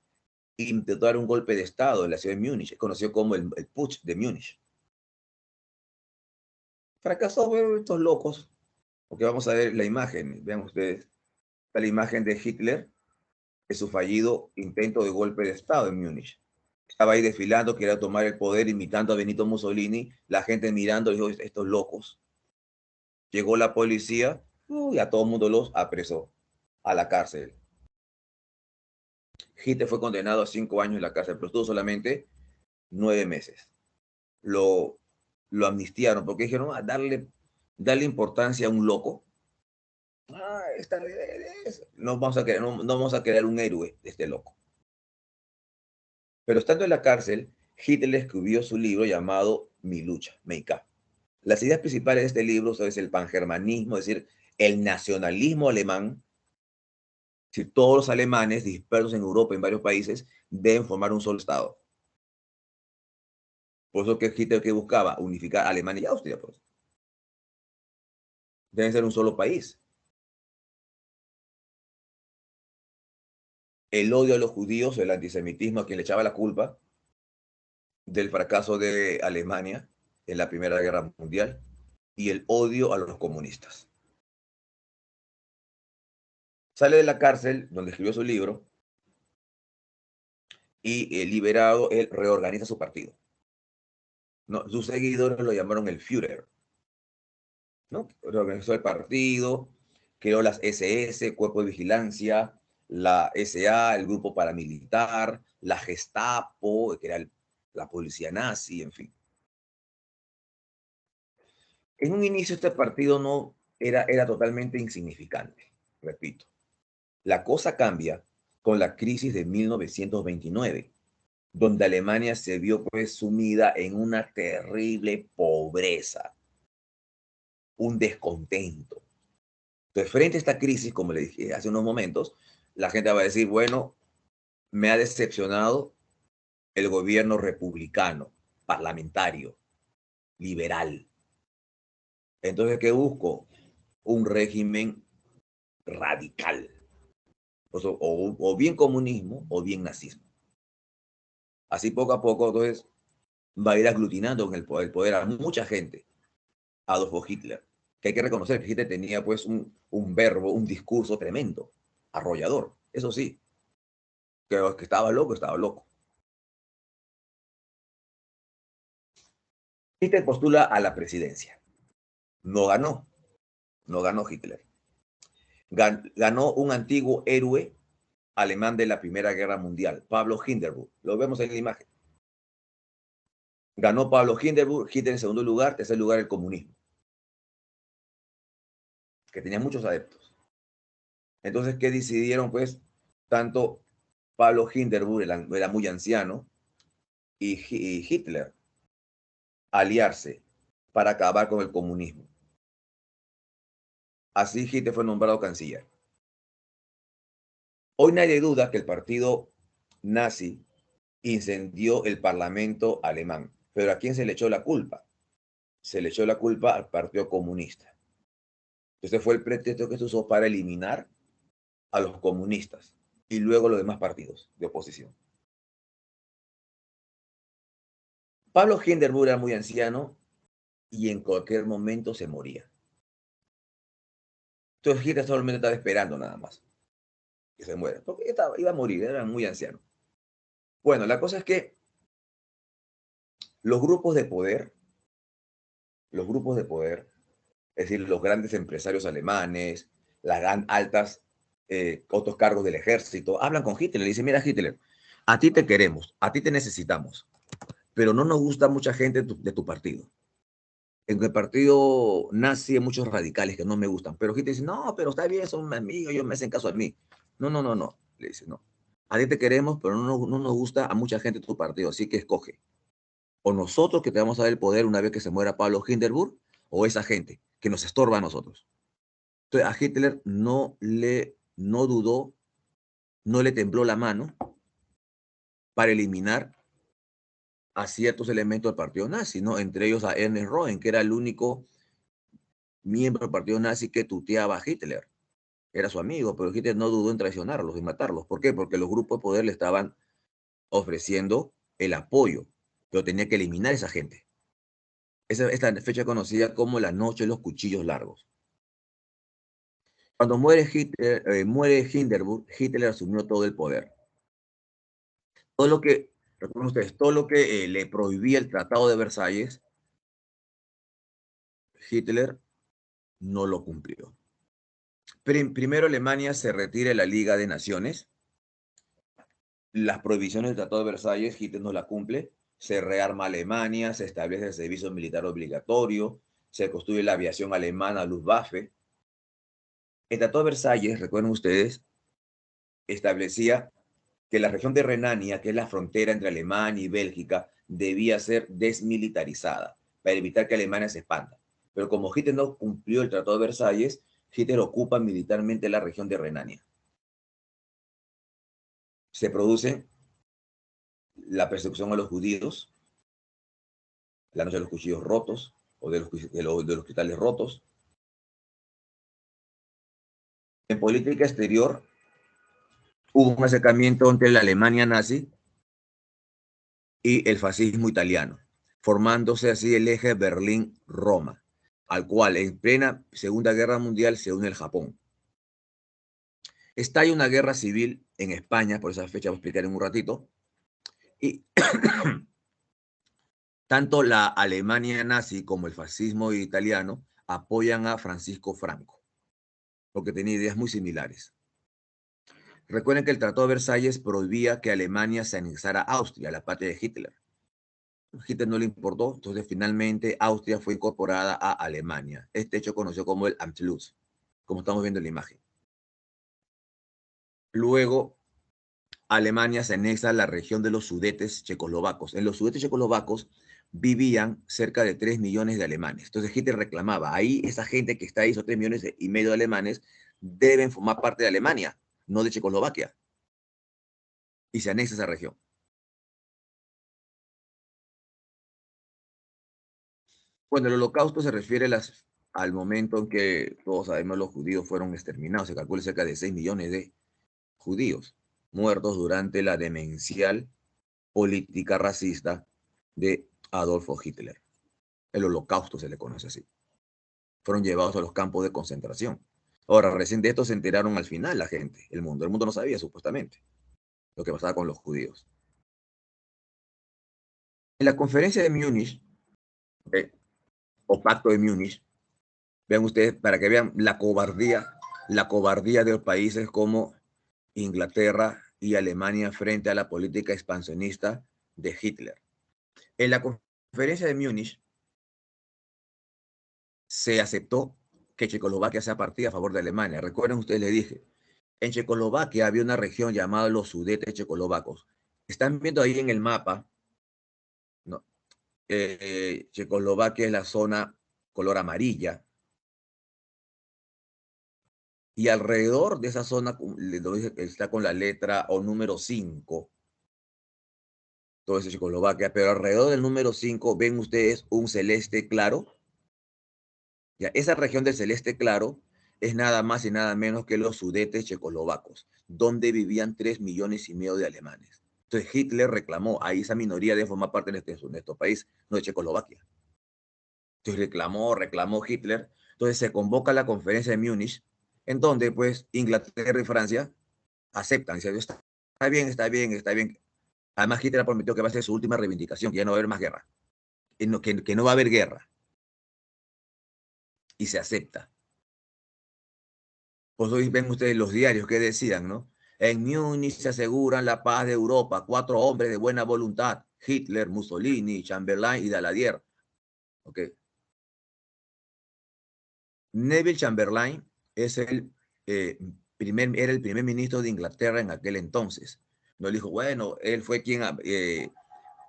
Intentó dar un golpe de Estado en la ciudad de Múnich, conocido como el Putsch de Múnich. Fracasó, bueno, estos locos, porque vamos a ver la imagen, vean ustedes, está la imagen de Hitler de su fallido intento de golpe de Estado en Múnich. Estaba ahí desfilando, quería tomar el poder, imitando a Benito Mussolini, la gente mirando, dijo, estos locos. Llegó la policía y a todo el mundo los apresó a la cárcel. Hitler fue condenado a 5 años en la cárcel, pero estuvo solamente 9 meses. Lo amnistiaron porque dijeron, darle importancia a un loco. No vamos a crear, no vamos a crear un héroe de este loco. Pero estando en la cárcel, Hitler escribió su libro llamado Mi lucha, Mein Kampf. Las ideas principales de este libro son el pangermanismo, es decir, el nacionalismo alemán. Si todos los alemanes dispersos en Europa, en varios países, deben formar un solo Estado. Por eso que Hitler que buscaba unificar Alemania y Austria, pues. Deben ser un solo país. El odio a los judíos, el antisemitismo, a quien le echaba la culpa del fracaso de Alemania en la Primera Guerra Mundial, y el odio a los comunistas. Sale de la cárcel donde escribió su libro y liberado, él reorganiza su partido. ¿No? Sus seguidores lo llamaron el Führer. ¿No? Reorganizó el partido, creó las SS, Cuerpo de Vigilancia, la SA, el grupo paramilitar, la Gestapo, que era la policía nazi, en fin. En un inicio este partido no era totalmente insignificante, repito. La cosa cambia con la crisis de 1929, donde Alemania se vio pues sumida en una terrible pobreza, un descontento. Entonces, frente a esta crisis, como le dije hace unos momentos, la gente va a decir, bueno, me ha decepcionado el gobierno republicano, parlamentario, liberal. Entonces, ¿qué busco? Un régimen radical, o bien comunismo o bien nazismo. Así poco a poco, entonces, va a ir aglutinando en el poder a mucha gente, Adolfo Hitler, que hay que reconocer que Hitler tenía pues un verbo, un discurso tremendo, arrollador. Eso sí, que estaba loco, estaba loco. Hitler postula a la presidencia. No ganó, no ganó Hitler. Ganó un antiguo héroe alemán de la Primera Guerra Mundial, Pablo Hindenburg. Lo vemos en la imagen. Ganó Pablo Hindenburg, Hitler en segundo lugar, tercer lugar el comunismo, que tenía muchos adeptos. Entonces, ¿qué decidieron? Pues, tanto Pablo Hindenburg, era muy anciano, y Hitler, aliarse para acabar con el comunismo. Así Hitler fue nombrado canciller. Hoy nadie duda que el partido nazi incendió el parlamento alemán. Pero ¿a quién se le echó la culpa? Se le echó la culpa al Partido Comunista. Entonces fue el pretexto que se usó para eliminar a los comunistas y luego los demás partidos de oposición. Pablo Hindenburg era muy anciano y en cualquier momento se moría. Entonces Hitler solamente estaba esperando nada más que se muera, porque iba a morir, era muy anciano. Bueno, la cosa es que los grupos de poder, los grupos de poder, es decir, los grandes empresarios alemanes, las altas, otros cargos del ejército, hablan con Hitler y le dicen, mira Hitler, a ti te queremos, a ti te necesitamos, pero no nos gusta mucha gente de tu partido. En el partido nazi hay muchos radicales que no me gustan, pero Hitler dice, no, pero está bien, son amigos, ellos me hacen caso a mí. No, no, no, no, le dice, no. A ti te queremos, pero no nos gusta a mucha gente de tu partido, así que escoge. O nosotros que te vamos a dar el poder una vez que se muera Pablo Hindenburg, o esa gente que nos estorba a nosotros. Entonces a Hitler no dudó, no le tembló la mano para eliminar a ciertos elementos del partido nazi, ¿no? Entre ellos a Ernest Röhm, que era el único miembro del partido nazi que tuteaba a Hitler. Era su amigo, pero Hitler no dudó en traicionarlos y matarlos. ¿Por qué? Porque los grupos de poder le estaban ofreciendo el apoyo, pero tenía que eliminar a esa gente. Esta fecha conocida como la noche de los cuchillos largos. Cuando muere Hindenburg, Hitler asumió todo el poder. Todo lo que, recuerden ustedes, todo lo que le prohibía el Tratado de Versalles, Hitler no lo cumplió. Primero Alemania se retira de la Liga de Naciones, las prohibiciones del Tratado de Versalles, Hitler no la cumple, se rearma Alemania, se establece el servicio militar obligatorio, se construye la aviación alemana Luftwaffe. El Tratado de Versalles, recuerden ustedes, establecía que la región de Renania, que es la frontera entre Alemania y Bélgica, debía ser desmilitarizada para evitar que Alemania se expanda. Pero como Hitler no cumplió el Tratado de Versalles, Hitler ocupa militarmente la región de Renania. Se produce la persecución a los judíos, la noche de los cuchillos rotos o de los cristales rotos. En política exterior hubo un acercamiento entre la Alemania nazi y el fascismo italiano, formándose así el eje Berlín-Roma, al cual en plena Segunda Guerra Mundial se une el Japón. Estalla una guerra civil en España, por esa fecha voy a explicar en un ratito, y tanto la Alemania nazi como el fascismo italiano apoyan a Francisco Franco, porque tenía ideas muy similares. Recuerden que el Tratado de Versalles prohibía que Alemania se anexara a Austria, la patria de Hitler. Hitler no le importó, entonces finalmente Austria fue incorporada a Alemania. Este hecho conocido como el Anschluss, como estamos viendo en la imagen. Luego, Alemania se anexa a la región de los Sudetes checoslovacos. En los Sudetes checoslovacos vivían cerca de 3 millones de alemanes. Entonces Hitler reclamaba, ahí esa gente que está ahí, esos 3 millones y medio de alemanes, deben formar parte de Alemania, no de Checoslovaquia. Y se anexa a esa región. Bueno, el holocausto se refiere al momento en que todos sabemos los judíos fueron exterminados. Se calcula cerca de 6 millones de judíos muertos durante la demencial política racista de Adolfo Hitler. El holocausto se le conoce así. Fueron llevados a los campos de concentración. Ahora, recién de esto se enteraron al final la gente, el mundo. El mundo no sabía supuestamente lo que pasaba con los judíos. En la conferencia de Múnich, o pacto de Múnich, vean ustedes, para que vean la cobardía de los países como Inglaterra y Alemania frente a la política expansionista de Hitler. En la conferencia de Múnich se aceptó que Checoslovaquia sea partida a favor de Alemania. Recuerden ustedes, les dije, En Checoslovaquia había una región llamada los Sudetes checoslovacos. Están viendo ahí en el mapa, ¿no? Checoslovaquia es la zona color amarilla. Y alrededor de esa zona está con la letra o número 5, todo eso es Checoslovaquia, pero alrededor del número 5 ven ustedes un celeste claro. Ya, esa región del celeste claro es nada más y nada menos que los Sudetes checoslovacos, donde vivían 3,5 millones de alemanes. Entonces Hitler reclamó, ahí esa minoría de formar parte de este país, no de Checoslovaquia. Entonces reclamó Hitler. Entonces se convoca la conferencia de Múnich, en donde pues Inglaterra y Francia aceptan, dicen, está bien, está bien, está bien. Además Hitler prometió que va a ser su última reivindicación, que ya no va a haber más guerra, que no va a haber guerra. Y se acepta. Pues hoy ven ustedes los diarios que decían, ¿no? En Múnich se aseguran la paz de Europa, 4 hombres de buena voluntad, Hitler, Mussolini, Chamberlain y Daladier. Okay. Neville Chamberlain es era el primer ministro de Inglaterra en aquel entonces. No dijo, bueno, él fue quien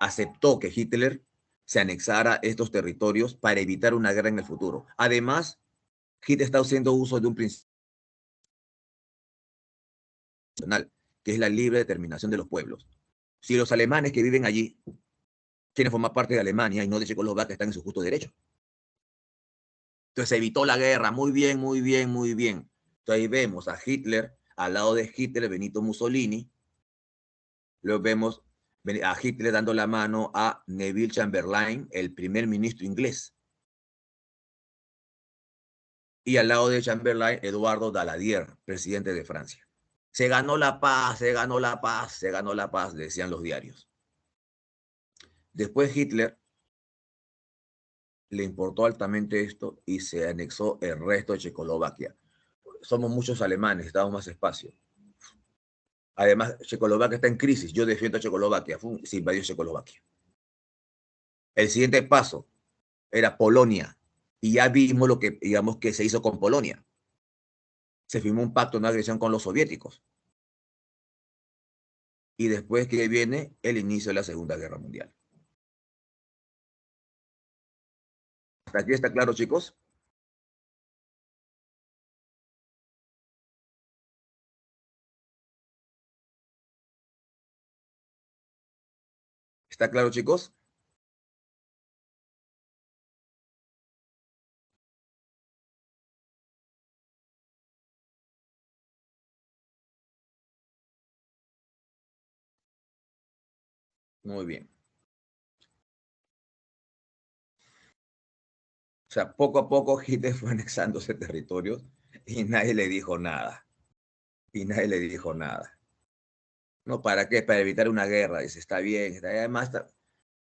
aceptó que Hitler se anexara estos territorios para evitar una guerra en el futuro. Además, Hitler está haciendo uso de un principio que es la libre determinación de los pueblos. Si los alemanes que viven allí quieren formar parte de Alemania y no de Checoslovaquia, están en su justo derecho. Entonces se evitó la guerra, muy bien, muy bien, muy bien. Entonces ahí vemos a Hitler, al lado de Hitler, Benito Mussolini, luego vemos a Hitler dando la mano a Neville Chamberlain, el primer ministro inglés. Y al lado de Chamberlain, Eduardo Daladier, presidente de Francia. Se ganó la paz, se ganó la paz, se ganó la paz, decían los diarios. Después Hitler le importó altamente esto y se anexó el resto de Checoslovaquia. Somos muchos alemanes, necesitamos más espacio. Además, Checoslovaquia está en crisis. Yo defiendo a Checoslovaquia. Se invadió Checoslovaquia. El siguiente paso era Polonia. Y ya vimos lo que, digamos, que se hizo con Polonia. Se firmó un pacto de no agresión con los soviéticos. Y después que viene el inicio de la Segunda Guerra Mundial. ¿Hasta aquí está claro, chicos? ¿Está claro, chicos? Muy bien. O sea, poco a poco Hitler fue anexándose territorios y nadie le dijo nada. Y nadie le dijo nada. ¿No? ¿Para qué? Para evitar una guerra. Dice, está bien. Además,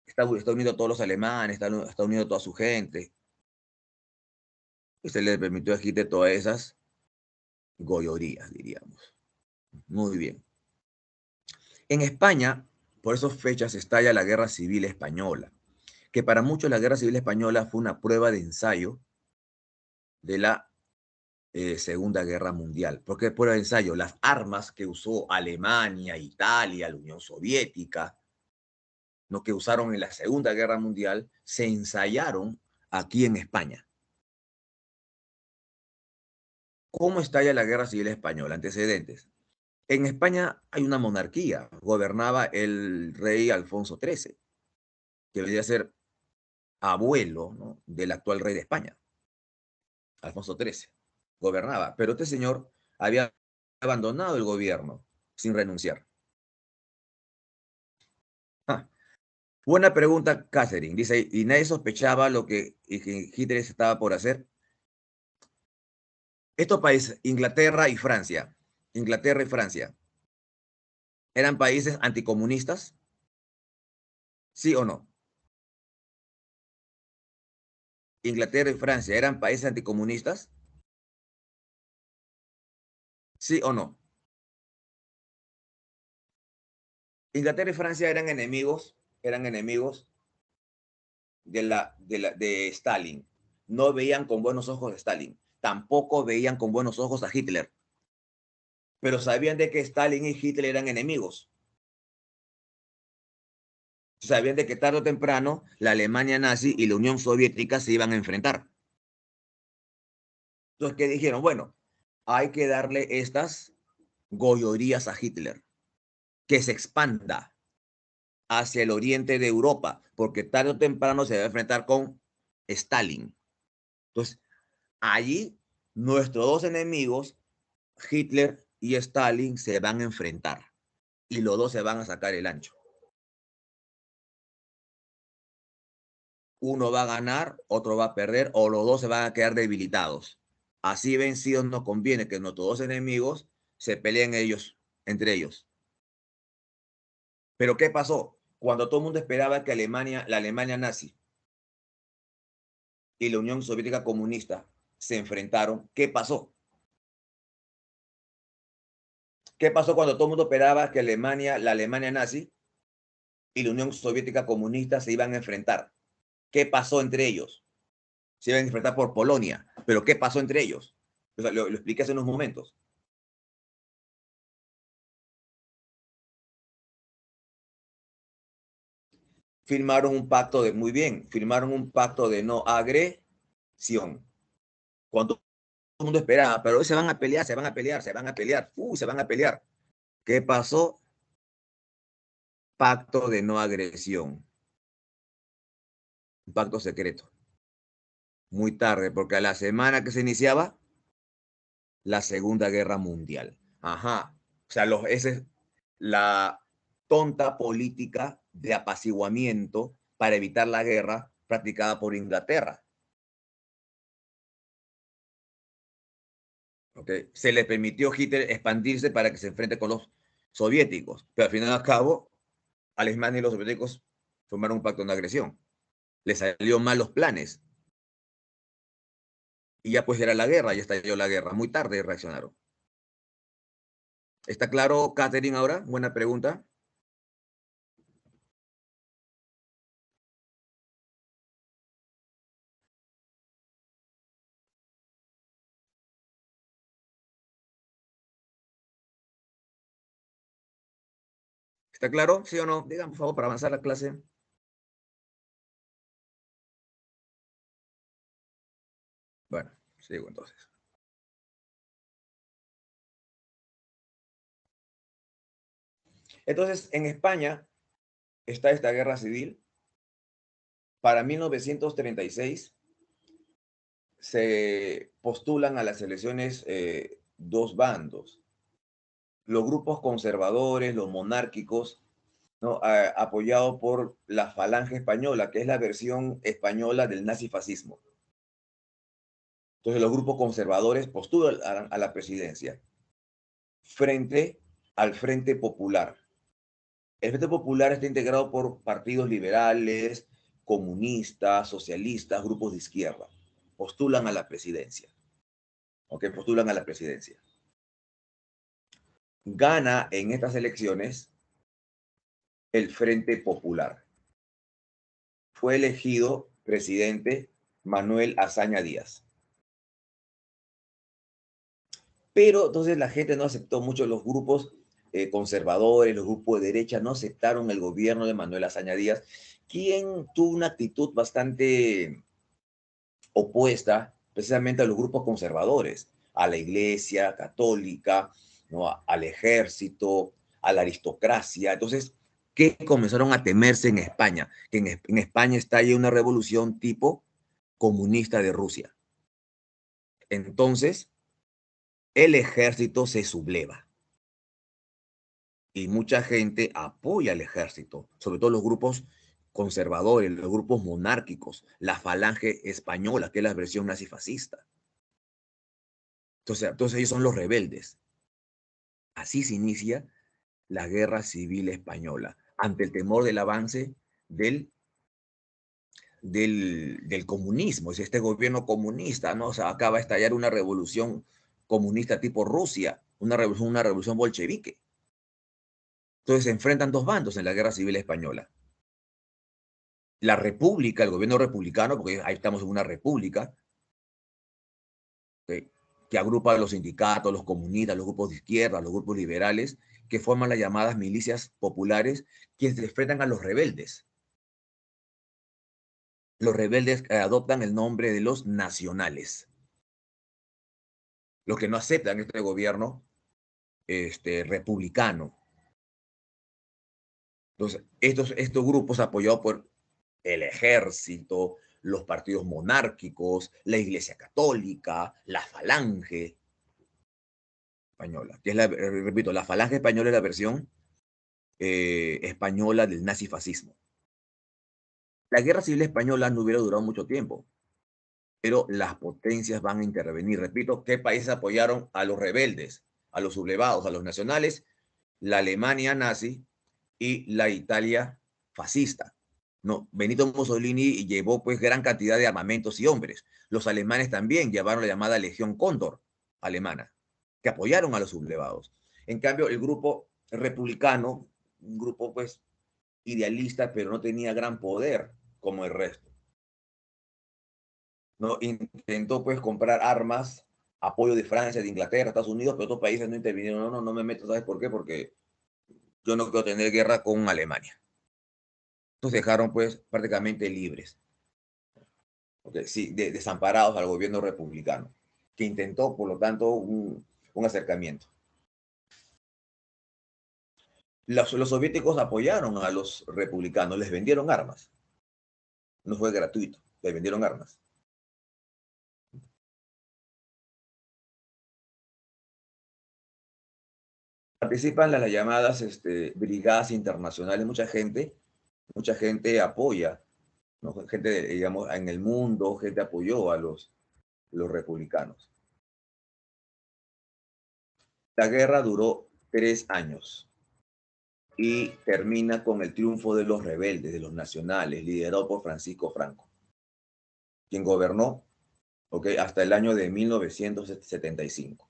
está uniendo a todos los alemanes, está uniendo a toda su gente. Y se le permitió a Hitler todas esas gollorías, diríamos. Muy bien. En España, por esas fechas, estalla la Guerra Civil Española, que para muchos la Guerra Civil Española fue una prueba de ensayo de la Segunda Guerra Mundial. ¿Por qué prueba de ensayo? Las armas que usó Alemania, Italia, la Unión Soviética, lo que usaron en la Segunda Guerra Mundial, se ensayaron aquí en España. ¿Cómo estalla la Guerra Civil Española? Antecedentes. En España hay una monarquía. Gobernaba el rey Alfonso XIII, que debería ser abuelo, ¿no?, del actual rey de España, Alfonso XIII. Gobernaba, pero este señor había abandonado el gobierno sin renunciar. Ah, buena pregunta, Catherine. Dice, ¿y nadie sospechaba lo que Hitler estaba por hacer? Estos países, Inglaterra y Francia, ¿eran países anticomunistas? ¿Sí o no? Inglaterra y Francia, ¿eran países anticomunistas? ¿Sí o no? Inglaterra y Francia eran enemigos de Stalin. No veían con buenos ojos a Stalin. Tampoco veían con buenos ojos a Hitler. pero sabían de que Stalin y Hitler eran enemigos. Sabían de que tarde o temprano la Alemania nazi y la Unión Soviética se iban a enfrentar. Entonces, ¿qué dijeron? Bueno, hay que darle estas gollerías a Hitler, que se expanda hacia el oriente de Europa, porque tarde o temprano se va a enfrentar con Stalin. Entonces, allí nuestros dos enemigos, Hitler y Stalin, se van a enfrentar y los dos se van a sacar el ancho. Uno va a ganar, otro va a perder, o los dos se van a quedar debilitados. Así vencidos nos conviene que nuestros dos enemigos se peleen ellos, entre ellos. Pero ¿qué pasó? Cuando todo el mundo esperaba que Alemania, la Alemania nazi y la Unión Soviética comunista se enfrentaron, ¿qué pasó? ¿Qué pasó cuando todo el mundo esperaba que Alemania, la Alemania nazi y la Unión Soviética comunista se iban a enfrentar? ¿Qué pasó entre ellos? Se iban a enfrentar por Polonia, pero ¿qué pasó entre ellos? O sea, lo expliqué hace unos momentos. Firmaron un pacto de, muy bien, firmaron un pacto de no agresión. Cuando todo el mundo esperaba, pero hoy se van a pelear, se van a pelear, se van a pelear, se van a pelear. ¿Qué pasó? Pacto de no agresión. Un pacto secreto. Muy tarde, porque a la semana que se iniciaba la Segunda Guerra Mundial. Ajá. O sea, esa es la tonta política de apaciguamiento para evitar la guerra practicada por Inglaterra. ¿Okay? Se le permitió a Hitler expandirse para que se enfrente con los soviéticos, pero al final y al cabo, Alemania y los soviéticos formaron un pacto de no agresión. Les salió mal los planes. Y ya pues era la guerra, ya estalló la guerra. Muy tarde reaccionaron. ¿Está claro, Catherine, ahora? Buena pregunta. ¿Está claro? ¿Sí o no? Digan, por favor, para avanzar la clase. Bueno, sigo entonces. Entonces, en España está esta guerra civil. Para 1936 se postulan a las elecciones dos bandos. Los grupos conservadores, los monárquicos, ¿no? Apoyado por la Falange Española, que es la versión española del nazifascismo. Entonces los grupos conservadores postulan a la presidencia frente al Frente Popular. El Frente Popular está integrado por partidos liberales, comunistas, socialistas, grupos de izquierda. Postulan a la presidencia. ¿Ok? Postulan a la presidencia. Gana en estas elecciones el Frente Popular. Fue elegido presidente Manuel Azaña Díaz. Pero entonces la gente no aceptó mucho, los grupos conservadores, los grupos de derecha no aceptaron el gobierno de Manuel Azaña Díaz, quien tuvo una actitud bastante opuesta precisamente a los grupos conservadores, a la iglesia católica, ¿no? Al ejército, a la aristocracia. Entonces, ¿qué comenzaron a temerse en España? Que en España estalla una revolución tipo comunista de Rusia. Entonces, el ejército se subleva y mucha gente apoya al ejército, sobre todo los grupos conservadores, los grupos monárquicos, la Falange Española, que es la versión nazifascista. Entonces ellos son los rebeldes. Así se inicia la Guerra Civil Española, ante el temor del avance del comunismo, es este gobierno comunista, ¿no? O sea, acaba de estallar una revolución comunista tipo Rusia, una revolución bolchevique. Entonces se enfrentan dos bandos en la Guerra Civil Española. La República, el gobierno republicano, porque ahí estamos en una república, ¿okay? que agrupa a los sindicatos, los comunistas, los grupos de izquierda, los grupos liberales, que forman las llamadas milicias populares, que se enfrentan a los rebeldes. Los rebeldes adoptan el nombre de los nacionales. Los que no aceptan este gobierno republicano. Entonces, estos grupos apoyados por el ejército, los partidos monárquicos, la Iglesia Católica, la Falange española, que es repito, la Falange española es la versión española del nazifascismo. La guerra civil española no hubiera durado mucho tiempo, pero las potencias van a intervenir. Repito, ¿qué países apoyaron a los rebeldes, a los sublevados, a los nacionales? La Alemania nazi y la Italia fascista. No, Benito Mussolini llevó pues gran cantidad de armamentos y hombres. Los alemanes también llevaron la llamada Legión Cóndor alemana, que apoyaron a los sublevados. En cambio, el grupo republicano, un grupo pues idealista, pero no tenía gran poder como el resto. ¿No? Intentó pues comprar armas, apoyo de Francia, de Inglaterra, Estados Unidos, pero otros países no intervinieron. No me meto, ¿sabes por qué? Porque yo no quiero tener guerra con Alemania. Entonces dejaron pues prácticamente libres, okay, sí, desamparados al gobierno republicano, que intentó, por lo tanto, un acercamiento. Los soviéticos apoyaron a los republicanos, les vendieron armas. No fue gratuito, les vendieron armas. Participan las llamadas brigadas internacionales, mucha gente apoya, ¿no? Gente, digamos, en el mundo, gente apoyó a los republicanos. La guerra duró 3 años y termina con el triunfo de los rebeldes, de los nacionales, liderado por Francisco Franco, quien gobernó, okay, hasta el año de 1975.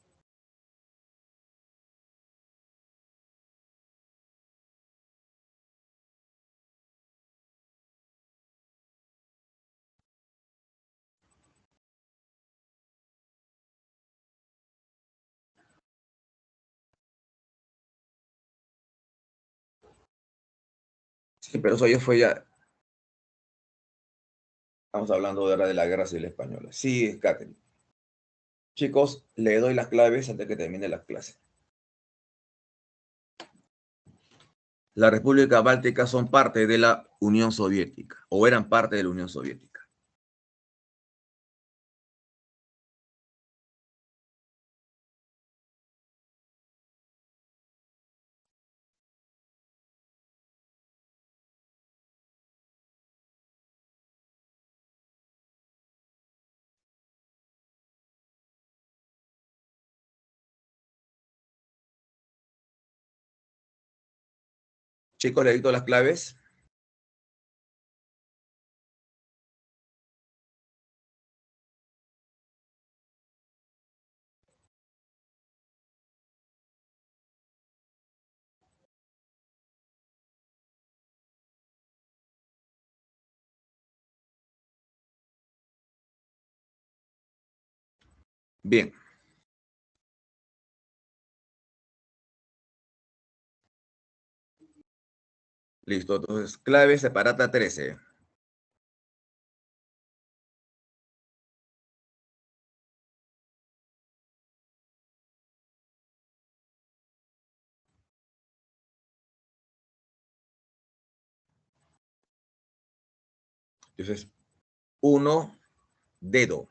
Sí, pero eso ya fue ya, estamos hablando ahora de la Guerra Civil Española. Sí, Catherine. Chicos, le doy las claves antes que termine las clases. La República Báltica son parte de la Unión Soviética, o eran parte de la Unión Soviética. Chicos, le dicto las claves. Bien. Listo. Entonces, clave separata 13. Entonces, 1, dedo.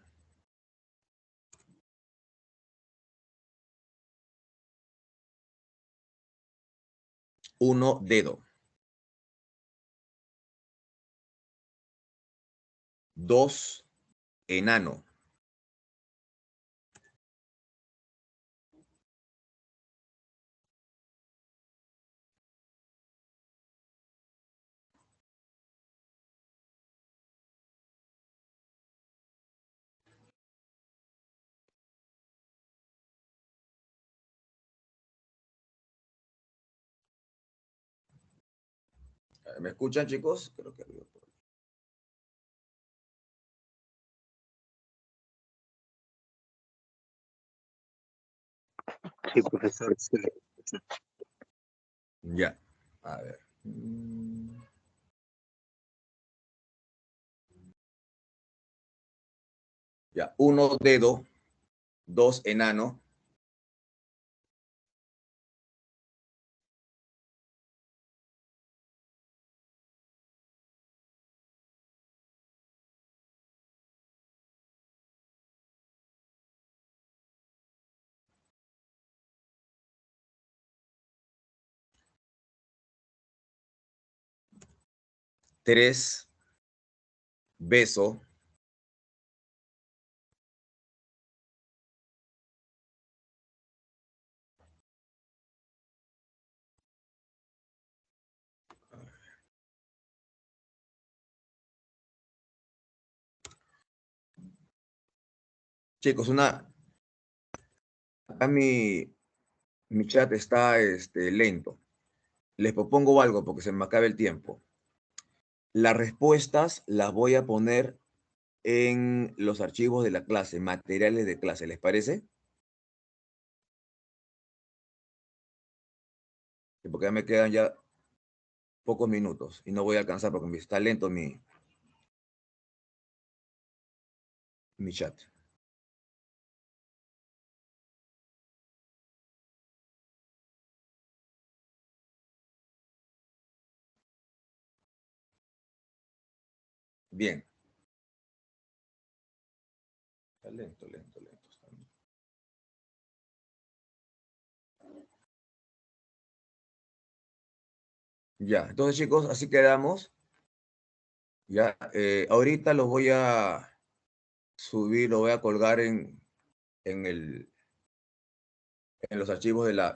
1, dedo. 2, enano. ¿Me escuchan, chicos? Creo que arriba. Sí, profesor. Sí. Ya, a ver. Ya, 1 dedo, 2 enano, 3 beso, 'Chicos, acá mi chat está lento. Les propongo algo porque se me acaba el tiempo. Las respuestas las voy a poner en los archivos de la clase, materiales de clase, ¿les parece? Porque ya me quedan ya pocos minutos y no voy a alcanzar porque está lento mi chat. Bien. Está lento, lento, lento. Ya, entonces chicos, así quedamos. Ya, ahorita los voy a subir, lo voy a colgar en los archivos de la